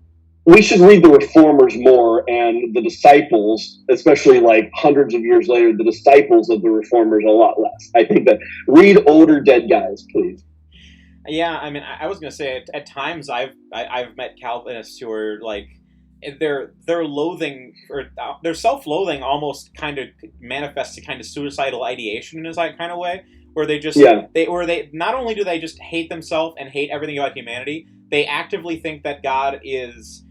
we should read the Reformers more, and the disciples, especially like hundreds of years later, the disciples of the Reformers a lot less. I think that read older dead guys, please. Yeah, I mean, I was gonna say at times I've met Calvinists who are like their loathing or their self-loathing almost kind of manifests a kind of suicidal ideation in a kind of way where they just they not only do they just hate themselves and hate everything about humanity, they actively think that God is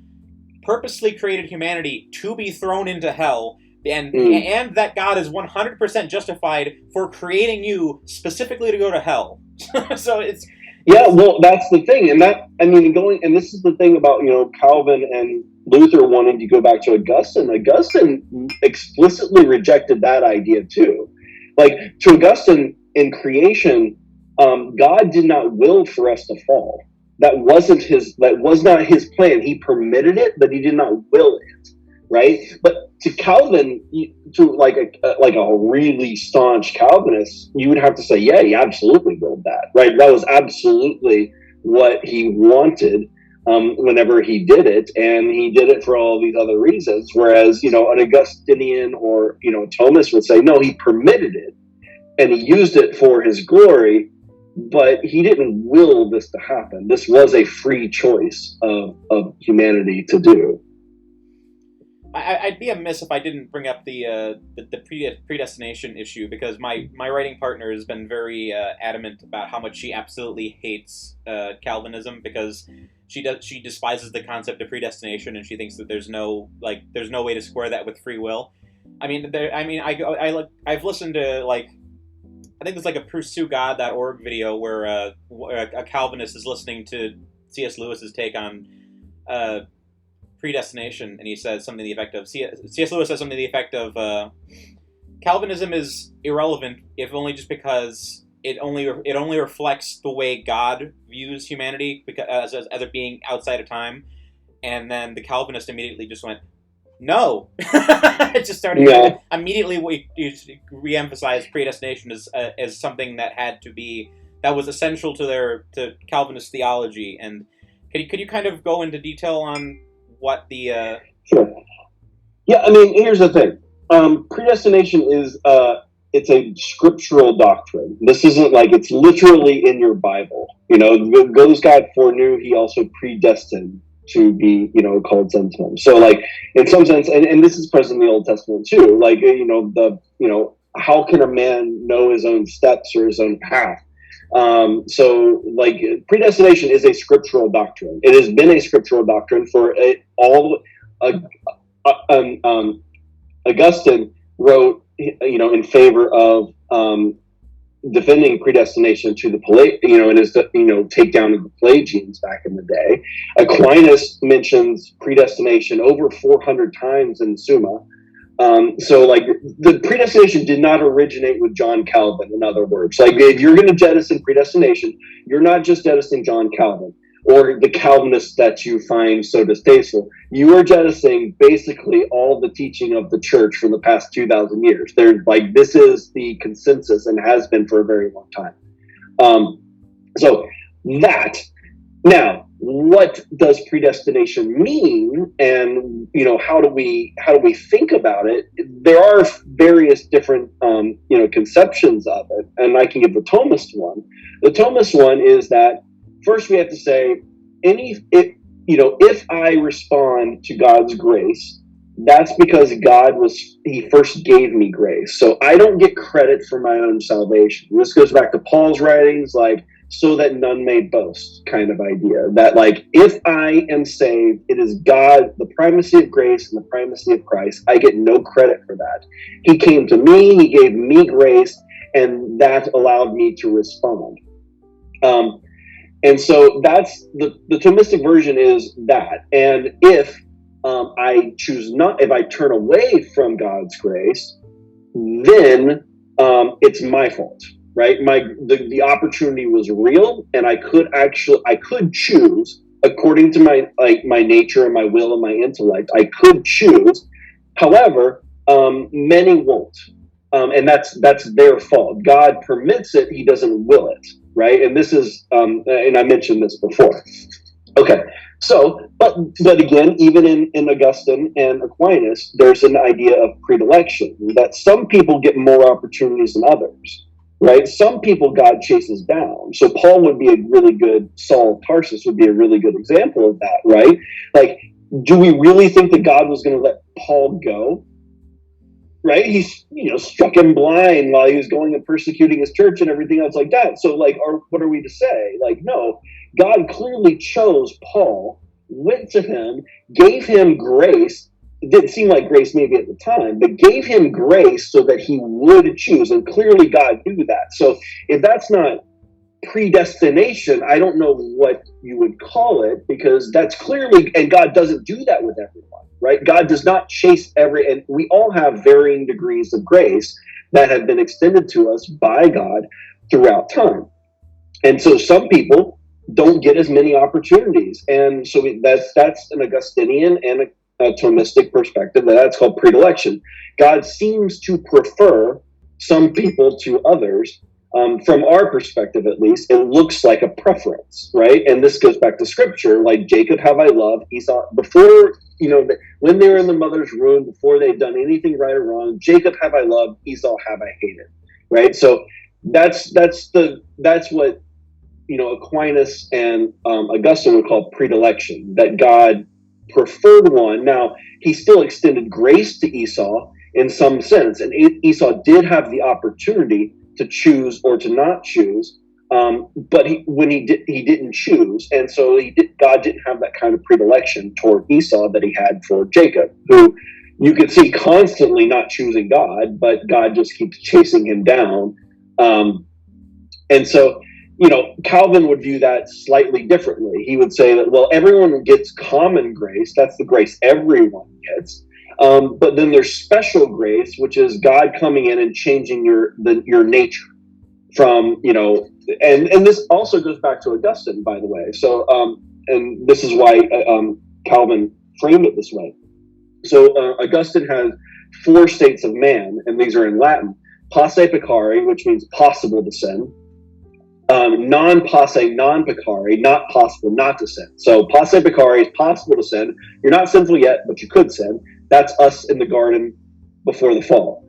purposely created humanity to be thrown into hell. And that God is 100% justified for creating you specifically to go to hell. So it's well, that's the thing, and and this is the thing about Calvin and Luther wanting to go back to Augustine. Augustine explicitly rejected that idea too. Like, to Augustine, in creation, God did not will for us to fall. That was not his plan. He permitted it, but he did not will it. Right? But to Calvin, to like a really staunch Calvinist, you would have to say, yeah, he absolutely willed that. Right? That was absolutely what he wanted whenever he did it, and he did it for all these other reasons. Whereas, an Augustinian or Thomas would say, no, he permitted it, and he used it for his glory, but he didn't will this to happen. This was a free choice of humanity to do. I'd be amiss if I didn't bring up the predestination issue, because my writing partner has been very adamant about how much she absolutely hates Calvinism, because she despises the concept of predestination, and she thinks that there's no way to square that with free will. I've listened to I think there's a PursueGod.org video where a Calvinist is listening to C.S. Lewis's take on predestination, and he says something to the effect of C.S. Lewis says something to the effect of Calvinism is irrelevant if only just because it only reflects the way God views humanity because as it being outside of time. And then the Calvinist immediately just went, no. It just started immediately. We re-emphasized predestination as something that was essential to Calvinist theology. And could you kind of go into detail on what the Sure. Yeah, I mean, here's the thing. Predestination is it's a scriptural doctrine. This isn't like it's literally in your Bible. Those God foreknew, he also predestined to be, called sons to him. So like in some sense, and this is present in the Old Testament too, like, how can a man know his own steps or his own path? So like predestination is a scriptural doctrine. It has been a scriptural doctrine for Augustine wrote, in favor of defending predestination to the and his takedown of the Pelagians back in the day. Aquinas mentions predestination over 400 times in Summa. So like the predestination did not originate with John Calvin. In other words, like if you're going to jettison predestination, you're not just jettisoning John Calvin or the Calvinists that you find so distasteful. You are jettisoning basically all the teaching of the church for the past 2,000 years. They're like, this is the consensus and has been for a very long time. So that now, what does predestination mean, and how do we think about it? There are various different conceptions of it, and I can give the Thomist one. The Thomist one is that first we have to say if I respond to God's grace, that's because he first gave me grace. So I don't get credit for my own salvation. This goes back to Paul's writings, like, so that none may boast kind of idea. That like, if I am saved, it is God, the primacy of grace and the primacy of Christ. I get no credit for that. He came to me, he gave me grace, and that allowed me to respond. And so that's the Thomistic version is that. And if if I turn away from God's grace, then it's my fault, right? The opportunity was real, and I could choose according to my nature and my will and my intellect. I could choose. However, many won't, and that's their fault. God permits it; He doesn't will it, right? And this is, and I mentioned this before. Okay, so, but again, even in Augustine and Aquinas, there's an idea of predilection, that some people get more opportunities than others, right? Some people God chases down. So Paul would be a really good, Saul of Tarsus would be a really good example of that, right? Like, do we really think that God was going to let Paul go? Right? He's, struck him blind while he was going and persecuting his church and everything else like that. So like, what are we to say? Like, no, God clearly chose Paul, went to him, gave him grace. It didn't seem like grace maybe at the time, but gave him grace so that he would choose. And clearly God knew that. So if that's not predestination, I don't know what you would call it, because that's clearly, and God doesn't do that with everyone, right? God does not chase and we all have varying degrees of grace that have been extended to us by God throughout time. And so some people don't get as many opportunities. And so that's an Augustinian and a Thomistic perspective. That's called predilection. God seems to prefer some people to others. From our perspective, at least, it looks like a preference, right? And this goes back to Scripture, like Jacob have I loved, Esau, before, when they were in the mother's womb, before they'd done anything right or wrong, Jacob have I loved, Esau have I hated, right? So that's what, Aquinas and Augustine would call predilection, that God preferred one. Now, he still extended grace to Esau in some sense, and Esau did have the opportunity to choose or to not choose, but he didn't choose, and so God didn't have that kind of predilection toward Esau that he had for Jacob, who you could see constantly not choosing God, but God just keeps chasing him down, and so Calvin would view that slightly differently. He would say that, well, everyone gets common grace. That's the grace everyone gets. But then there's special grace, which is God coming in and changing your nature from, and this also goes back to Augustine, by the way. So, and this is why Calvin framed it this way. So Augustine has 4 states of man, and these are in Latin: posse peccari, which means possible to sin; non posse non peccari, not possible not to sin. So posse peccari is possible to sin. You're not sinful yet, but you could sin. That's us in the garden before the fall.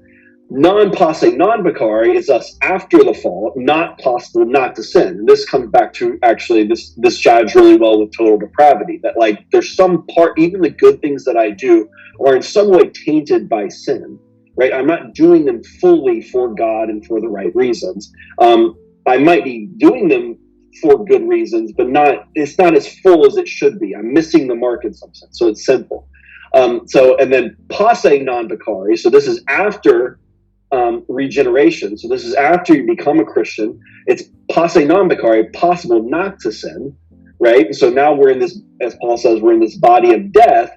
Non posse non peccari is us after the fall, not possible not to sin. And this comes back to, actually, this jives really well with total depravity, that like there's some part, even the good things that I do are in some way tainted by sin, right? I'm not doing them fully for God and for the right reasons. I might be doing them for good reasons, but it's not as full as it should be. I'm missing the mark in some sense. So it's sinful. And then posse non peccari. So this is after regeneration. So this is after you become a Christian. It's posse non peccari, possible not to sin, right? So now we're in this, as Paul says, we're in this body of death.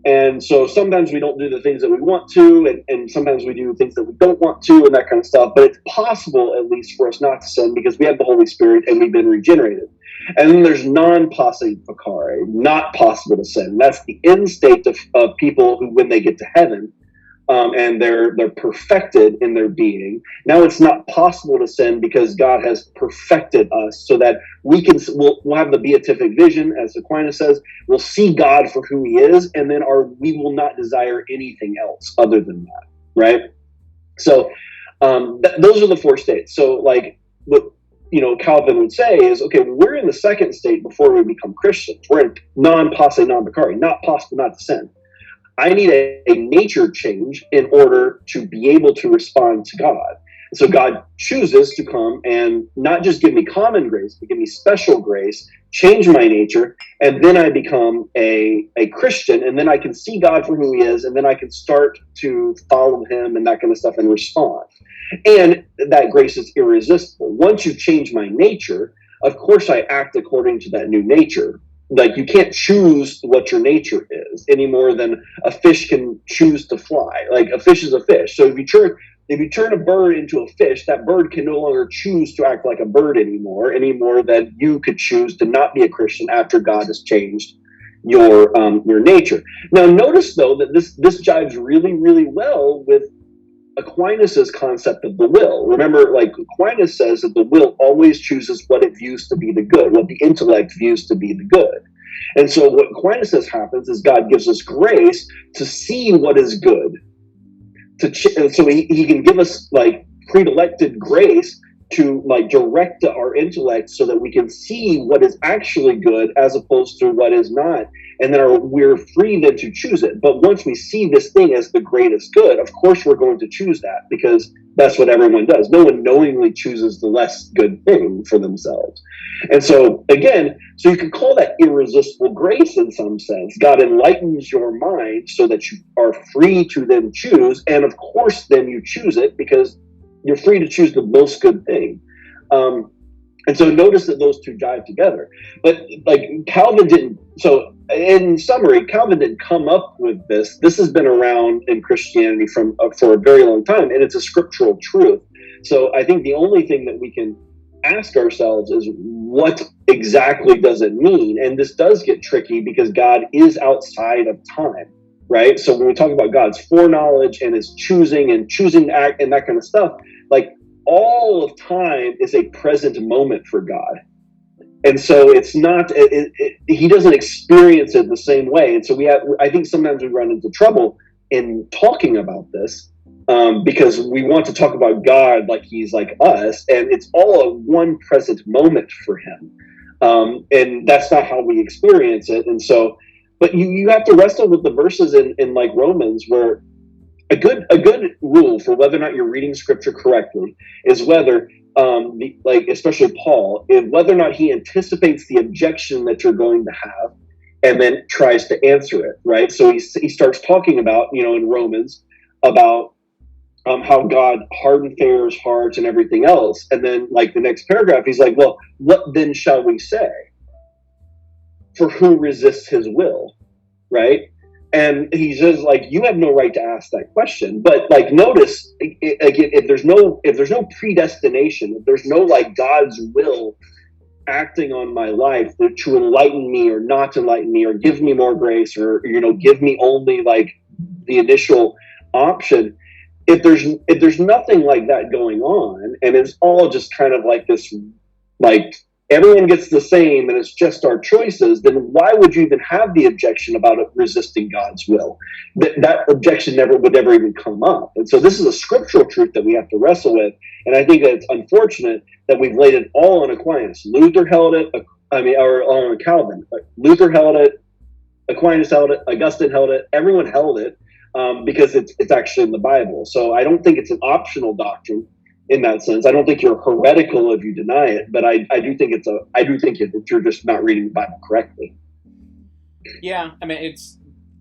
And so sometimes we don't do the things that we want to, and sometimes we do things that we don't want to, and that kind of stuff. But it's possible, at least, for us not to sin because we have the Holy Spirit and we've been regenerated. And then there's non-posse peccari, not possible to sin. That's the end state of people who, when they get to heaven, and they're perfected in their being. Now it's not possible to sin because God has perfected us so that we'll have the beatific vision, as Aquinas says. We'll see God for who he is, and then we will not desire anything else other than that, right? So those are the 4 states. So like what Calvin would say is, okay, we're in the second state before we become Christians. We're in non-posse non-peccari, not possible not to sin. I need a nature change in order to be able to respond to God. So God chooses to come and not just give me common grace, but give me special grace, change my nature, and then I become a Christian, and then I can see God for who he is, and then I can start to follow him and that kind of stuff and respond. And that grace is irresistible. Once you change my nature, of course I act according to that new nature. Like, you can't choose what your nature is any more than a fish can choose to fly. Like, a fish is a fish. So if you turn a bird into a fish, that bird can no longer choose to act like a bird any more than you could choose to not be a Christian after God has changed your nature. Now, notice though that this jives really, really well with Aquinas's concept of the will. Remember, like, Aquinas says that the will always chooses what it views to be the good, what the intellect views to be the good. And so what Aquinas says happens is God gives us grace to see what is good. So he can give us like predilected grace to like direct our intellect so that we can see what is actually good as opposed to what is not. And then we're free then to choose it. But once we see this thing as the greatest good, of course we're going to choose that because that's what everyone does. No one knowingly chooses the less good thing for themselves. And so again, so you could call that irresistible grace in some sense. God enlightens your mind so that you are free to then choose. And of course, then you choose it because you're free to choose the most good thing. And so notice that those two jive together. But like Calvin didn't, so in summary, Calvin didn't come up with this. This has been around in Christianity for a very long time, and it's a scriptural truth. So I think the only thing that we can ask ourselves is, what exactly does it mean? And this does get tricky because God is outside of time, right? So when we talk about God's foreknowledge and his choosing to act and that kind of stuff, like all of time is a present moment for God. And so it's not, he doesn't experience it the same way. And so I think sometimes we run into trouble in talking about this because we want to talk about God like he's like us, and it's all a one present moment for him. And that's not how we experience it. And so, but you have to wrestle with the verses in like Romans, where a good rule for whether or not you're reading scripture correctly is whether, especially Paul, whether or not he anticipates the objection that you're going to have and then tries to answer it, right? So he starts talking about, in Romans about how God hardened Pharaoh's hearts and everything else. And then, like, the next paragraph, he's like, well, what then shall we say? For who resists his will, right? And he says, like, you have no right to ask that question. But, like, notice, if there's no predestination, if there's no, like, God's will acting on my life to enlighten me or not enlighten me or give me more grace or, give me only, like, the initial option, if there's nothing like that going on, and it's all just kind of like this, like, everyone gets the same and it's just our choices, then why would you even have the objection about it resisting God's will? That objection would never even come up. And so this is a scriptural truth that we have to wrestle with. And I think that it's unfortunate that we've laid it all on Aquinas. Luther held it, or on Calvin. Luther held it, Aquinas held it, Augustine held it, everyone held it, because it's actually in the Bible. So I don't think it's an optional doctrine in that sense. I don't think you're heretical if you deny it, but I do think if you're just not reading the Bible correctly. Yeah, I mean,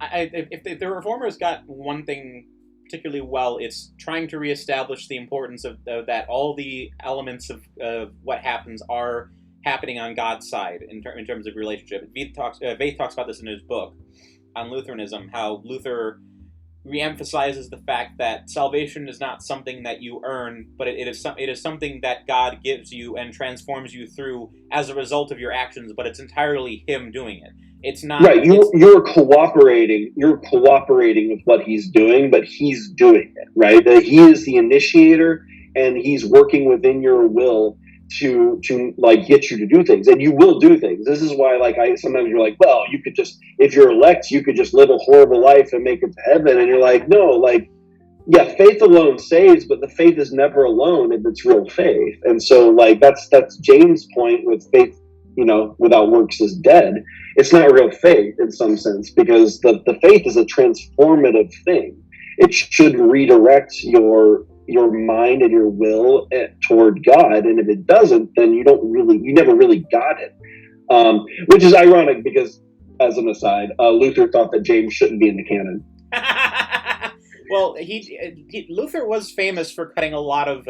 if the Reformers got one thing particularly well, it's trying to reestablish the importance of that all the elements of what happens are happening on God's side in terms of relationship. Veith talks about this in his book on Lutheranism, how Luther reemphasizes the fact that salvation is not something that you earn, but it is something that God gives you and transforms you through as a result of your actions, but it's entirely Him doing it. It's not right. You're cooperating. You're cooperating with what He's doing, but He's doing it, right? He is the initiator, and He's working within your will to like get you to do things, and you will do things. This is why, like, sometimes you're like, well, you could just, if you're elect, you could just live a horrible life and make it to heaven, and you're like, no, like, yeah, faith alone saves, but the faith is never alone if it's real faith. And so, like, that's James' point with faith, without works is dead. It's not real faith in some sense, because the faith is a transformative thing. It should redirect your mind and your will toward God, and if it doesn't, then you never really got it. Which is ironic because, as an aside, Luther thought that James shouldn't be in the canon. Well, Luther was famous for cutting a lot of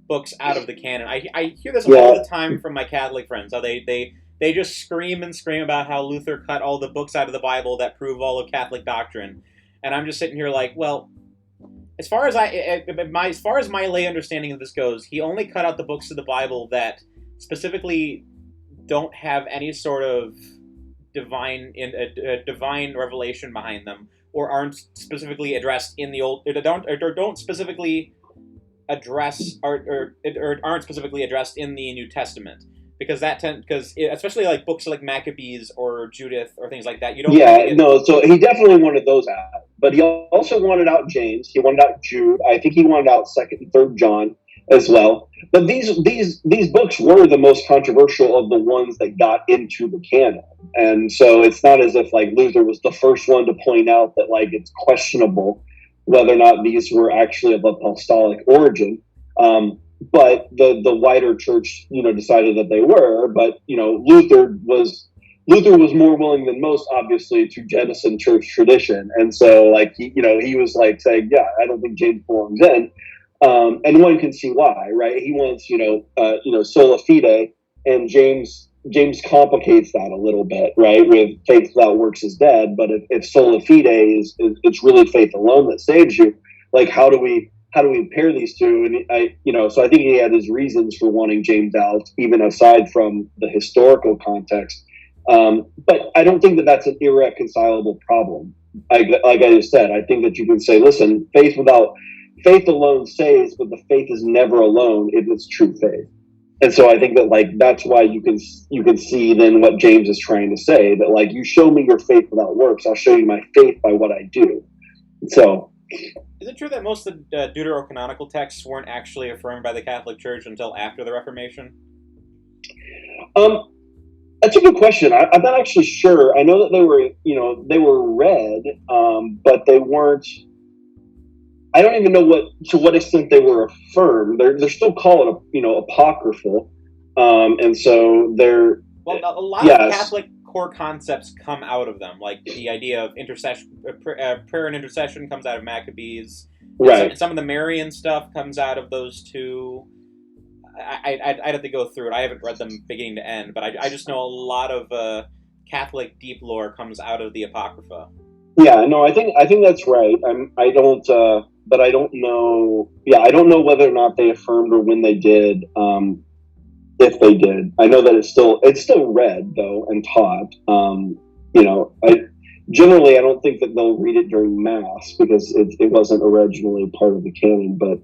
books out of the canon. I hear this all the time from my Catholic friends. How they just scream and scream about how Luther cut all the books out of the Bible that prove all of Catholic doctrine, and I'm just sitting here like, well, as far as my lay understanding of this goes, he only cut out the books of the Bible that specifically don't have any sort of divine revelation behind them, or aren't specifically addressed in the old, or don't specifically address or aren't specifically addressed in the New Testament. Because especially like books like Maccabees or Judith or things like that, you don't. So he definitely wanted those out, but he also wanted out James. He wanted out Jude. I think he wanted out 2nd and 3rd John as well. But these books were the most controversial of the ones that got into the canon, and so it's not as if like Luther was the first one to point out that like it's questionable whether or not these were actually of apostolic origin. But the wider church, decided that they were. But Luther was more willing than most, obviously, to jettison church tradition, and so like he was like saying, yeah, I don't think James belongs in, and one can see why, right? He wants sola fide, and James complicates that a little bit, right? With faith without works is dead, but if sola fide is it's really faith alone that saves you, like how do we pair these two? And so I think he had his reasons for wanting James out, even aside from the historical context. But I don't think that that's an irreconcilable problem. Like I just said, I think that you can say, listen, faith alone saves, but the faith is never alone if it's true faith. And so I think that like that's why you can see then what James is trying to say, that like, you show me your faith without works, I'll show you my faith by what I do. So. Is it true that most of the deuterocanonical texts weren't actually affirmed by the Catholic Church until after the Reformation? That's a good question. I'm not actually sure. I know that they were read, but they weren't. I don't even know to what extent they were affirmed. They're still called apocryphal, and so they're. Well, a lot of Catholic core concepts come out of them, like the idea of intercession, prayer and intercession comes out of Maccabees. Right. Some of the Marian stuff comes out of those two. I'd have to go through it. I haven't read them beginning to end, but I just know a lot of Catholic deep lore comes out of the Apocrypha. Yeah, no, I think that's right. I don't, but I don't know. Yeah, I don't know whether or not they affirmed or when they did. If they did, I know that it's still read though and taught. Generally I don't think that they'll read it during mass because it wasn't originally part of the canon. But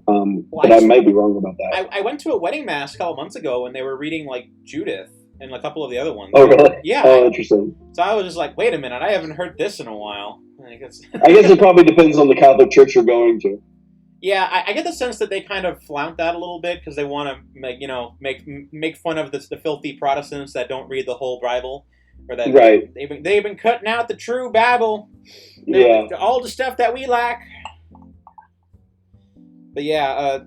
I might be wrong about that. I went to a wedding mass a couple months ago and they were reading like Judith and a couple of the other ones. Oh, really? Yeah. Oh, interesting. So I was just like, wait a minute, I haven't heard this in a while. I guess it probably depends on the Catholic Church you're going to. Yeah, I get the sense that they kind of flout that a little bit because they want to make fun of the filthy Protestants that don't read the whole Bible, or that right. they've been cutting out the true Bible. All the stuff that we lack. But yeah,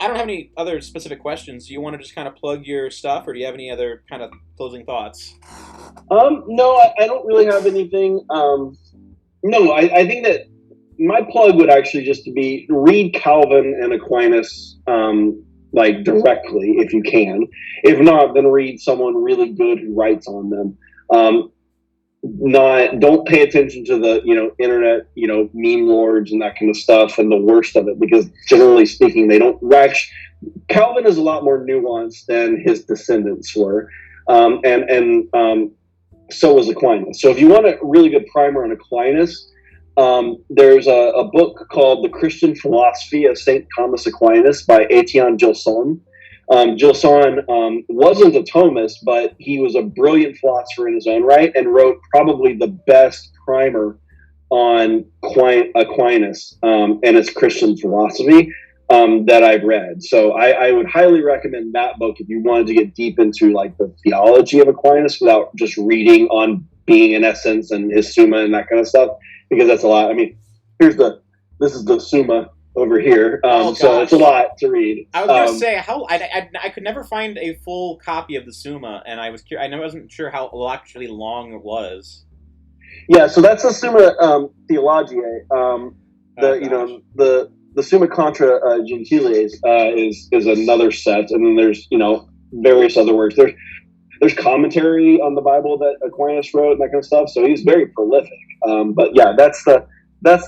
I don't have any other specific questions. Do you want to just kind of plug your stuff, or do you have any other kind of closing thoughts? No, I don't really have anything. No, I think that my plug would actually just to be read Calvin and Aquinas like directly if you can. If not, then read someone really good who writes on them. Don't pay attention to the internet meme lords and that kind of stuff and the worst of it, because generally speaking they don't Calvin is a lot more nuanced than his descendants were, and so was Aquinas. So if you want a really good primer on Aquinas, there's a book called The Christian Philosophy of St. Thomas Aquinas by Etienne Gilson. Gilson wasn't a Thomist, but he was a brilliant philosopher in his own right and wrote probably the best primer on Aquinas and his Christian philosophy that I've read. So I would highly recommend that book if you wanted to get deep into like the theology of Aquinas without just reading on being in essence and his Summa and that kind of stuff, because that's a lot. I mean, this is the Summa over here, so it's a lot to read. I was going to say I could never find a full copy of the Summa, and I wasn't sure how actually long it was. Yeah, so that's the Summa Theology. The Summa Contra Gentiles is another set, and then there's various other works. There's commentary on the Bible that Aquinas wrote and that kind of stuff. So he's very prolific. But yeah, that's the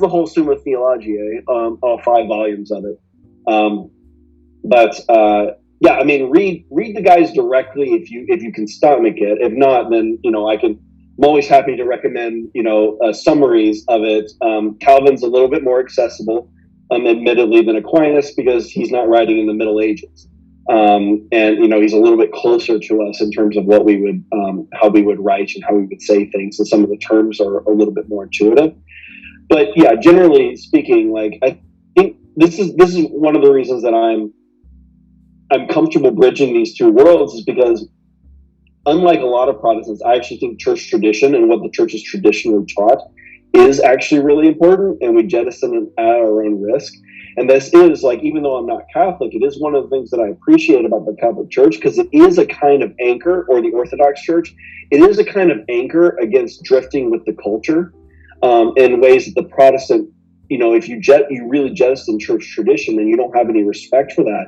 whole Summa Theologiae, all 5 volumes of it. Yeah, I mean, read the guys directly if you can stomach it. If not, then I'm always happy to recommend summaries of it. Calvin's a little bit more accessible, admittedly, than Aquinas because he's not writing in the Middle Ages. And he's a little bit closer to us in terms of what we would, how we would write and how we would say things. And some of the terms are a little bit more intuitive. But yeah, generally speaking, like I think this is one of the reasons that I'm comfortable bridging these two worlds, is because unlike a lot of Protestants, I actually think church tradition and what the church is traditionally taught is actually really important, and we jettison it at our own risk. And this is, like, even though I'm not Catholic, it is one of the things that I appreciate about the Catholic Church, because it is a kind of anchor, or the Orthodox Church, it is a kind of anchor against drifting with the culture in ways that the Protestant, if you really jettison church tradition and you don't have any respect for that,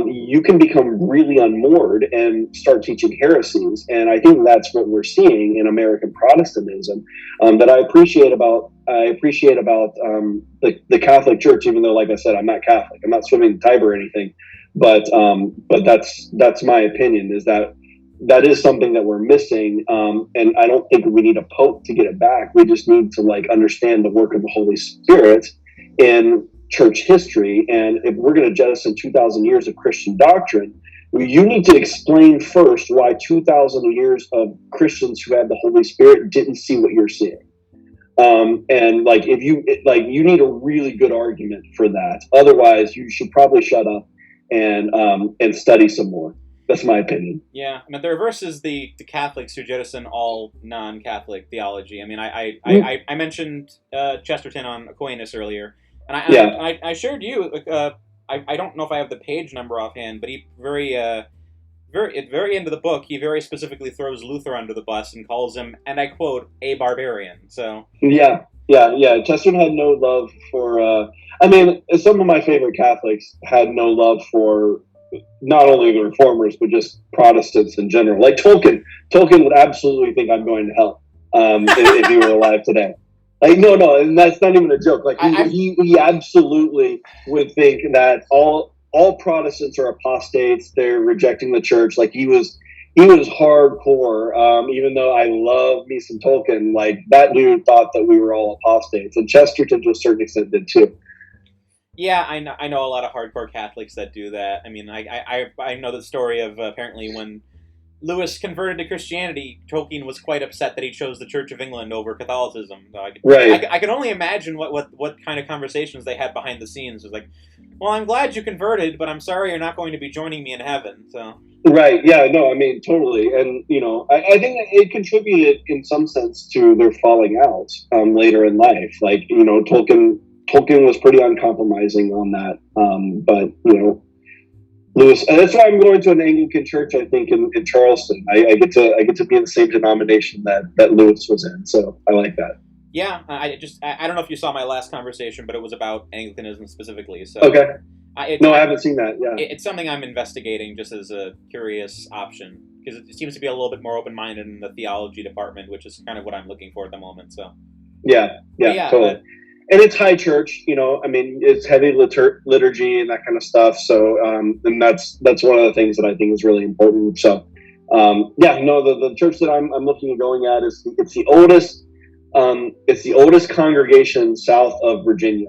you can become really unmoored and start teaching heresies. And I think that's what we're seeing in American Protestantism, that I appreciate about the Catholic Church, even though, like I said, I'm not Catholic. I'm not swimming the Tiber or anything, but that's my opinion, is that is something that we're missing. And I don't think we need a pope to get it back. We just need to understand the work of the Holy Spirit in church history. And if we're going to jettison 2,000 years of Christian doctrine, you need to explain first why 2,000 years of Christians who had the Holy Spirit didn't see what you're seeing. And you need a really good argument for that. Otherwise, you should probably shut up and study some more. That's my opinion. Yeah, I mean, the reverse is the Catholics who jettison all non-Catholic theology. I mean, I mentioned Chesterton on Aquinas earlier, and I shared you. I don't know if I have the page number offhand, but he at the very end of the book, he very specifically throws Luther under the bus and calls him, and I quote, a barbarian. So yeah, Yeah. Chesterton had no love for. I mean, some of my favorite Catholics had no love for not only the Reformers but just Protestants in general. Like Tolkien. Tolkien would absolutely think I'm going to hell if he were alive today. Like no, and that's not even a joke. Like he absolutely would think that all Protestants are apostates. They're rejecting the church. Like he was hardcore. Even though I love me some Tolkien, like that dude thought that we were all apostates, and Chesterton to a certain extent did too. Yeah, I know a lot of hardcore Catholics that do that. I mean, I know the story of apparently when Lewis converted to Christianity, Tolkien was quite upset that he chose the Church of England over Catholicism. I can only imagine what kind of conversations they had behind the scenes. It was like, well, I'm glad you converted, but I'm sorry you're not going to be joining me in heaven. So. Right. Yeah. No. I mean, totally. And I think it contributed in some sense to their falling out later in life. Like Tolkien was pretty uncompromising on that. But Lewis. And that's why I'm going to an Anglican church. I think in Charleston, I get to be in the same denomination that Lewis was in. So I like that. Yeah, I don't know if you saw my last conversation, but it was about Anglicanism specifically. So okay. I haven't seen that. Yeah, it's something I'm investigating just as a curious option because it seems to be a little bit more open-minded in the theology department, which is kind of what I'm looking for at the moment. So yeah, totally. And it's high church, I mean, it's heavy liturgy and that kind of stuff. So, and that's one of the things that I think is really important. So, the church that I'm looking at going at it's the oldest congregation south of Virginia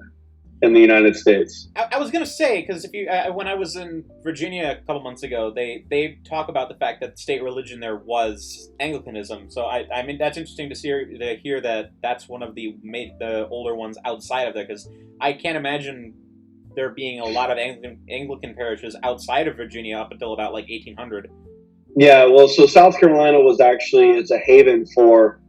in the United States. I was going to say, because if you when I was in Virginia a couple months ago, they talk about the fact that state religion there was Anglicanism. So I mean that's interesting to hear that that's one of the older ones outside of that, because I can't imagine there being a lot of Anglican parishes outside of Virginia up until about like 1800. Yeah, well, so South Carolina it's a haven for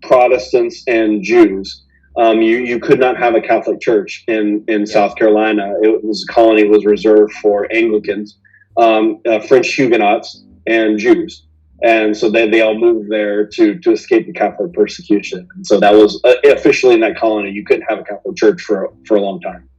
Protestants and Jews. You could not have a Catholic church in South Carolina. The colony was reserved for Anglicans, French Huguenots, and Jews. And so they all moved there to escape the Catholic persecution. And so that was officially in that colony. You couldn't have a Catholic church for a long time.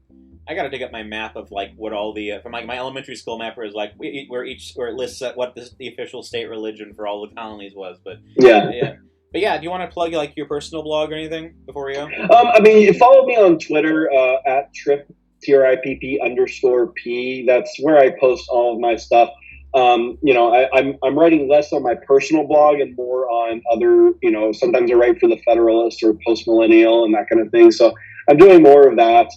I got to dig up my map of like what all the from my elementary school map is like where it lists what the official state religion for all the colonies was. But yeah. But yeah, do you want to plug like your personal blog or anything before we go? I mean, you follow me on Twitter at Tripp TRIPP_P. That's where I post all of my stuff. I'm writing less on my personal blog and more on other. Sometimes I write for the Federalist or Post Millennial and that kind of thing. So I'm doing more of that.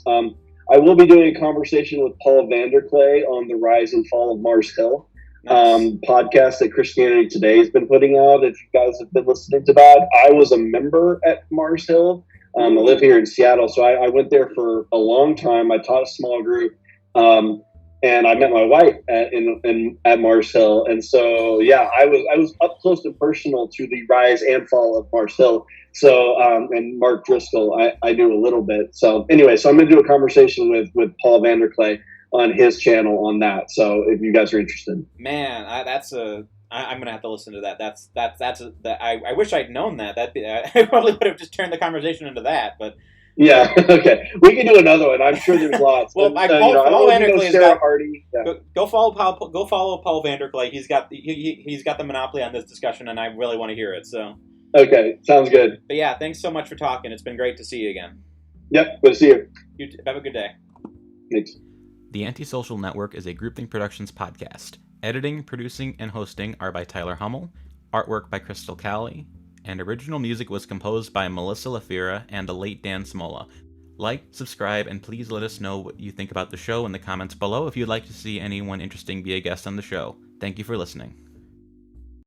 I will be doing a conversation with Paul Vanderklay on the rise and fall of Mars Hill. Nice. Podcast that Christianity Today has been putting out. If you guys have been listening to that, I was a member at Mars Hill. I live here in Seattle, so I went there for a long time. I taught a small group, and I met my wife at Mars Hill. And so, yeah, I was up close and personal to the rise and fall of Mars Hill. So, and Mark Driscoll, I knew a little bit. So, anyway, I'm going to do a conversation with Paul Vanderklay on his channel on that. So if you guys are interested, man, I'm gonna have to listen to that. I wish I'd known that. I probably would have just turned the conversation into that. But yeah, okay, we can do another one. I'm sure there's lots. Well, Paul Vanderklay Sarah Hardy. Yeah. Go follow Paul Vanderklay. He's got the monopoly on this discussion, and I really want to hear it. So okay, sounds good. But yeah, thanks so much for talking. It's been great to see you again. Yep, good to see you. You have a good day. Thanks. The AntiSocial Network is a Groupthink Productions podcast. Editing, producing, and hosting are by Tyler Hummel, artwork by Crystal Cowley, and original music was composed by Melissa Lafira and the late Dan Smolla. Like, subscribe, and please let us know what you think about the show in the comments below if you'd like to see anyone interesting be a guest on the show. Thank you for listening.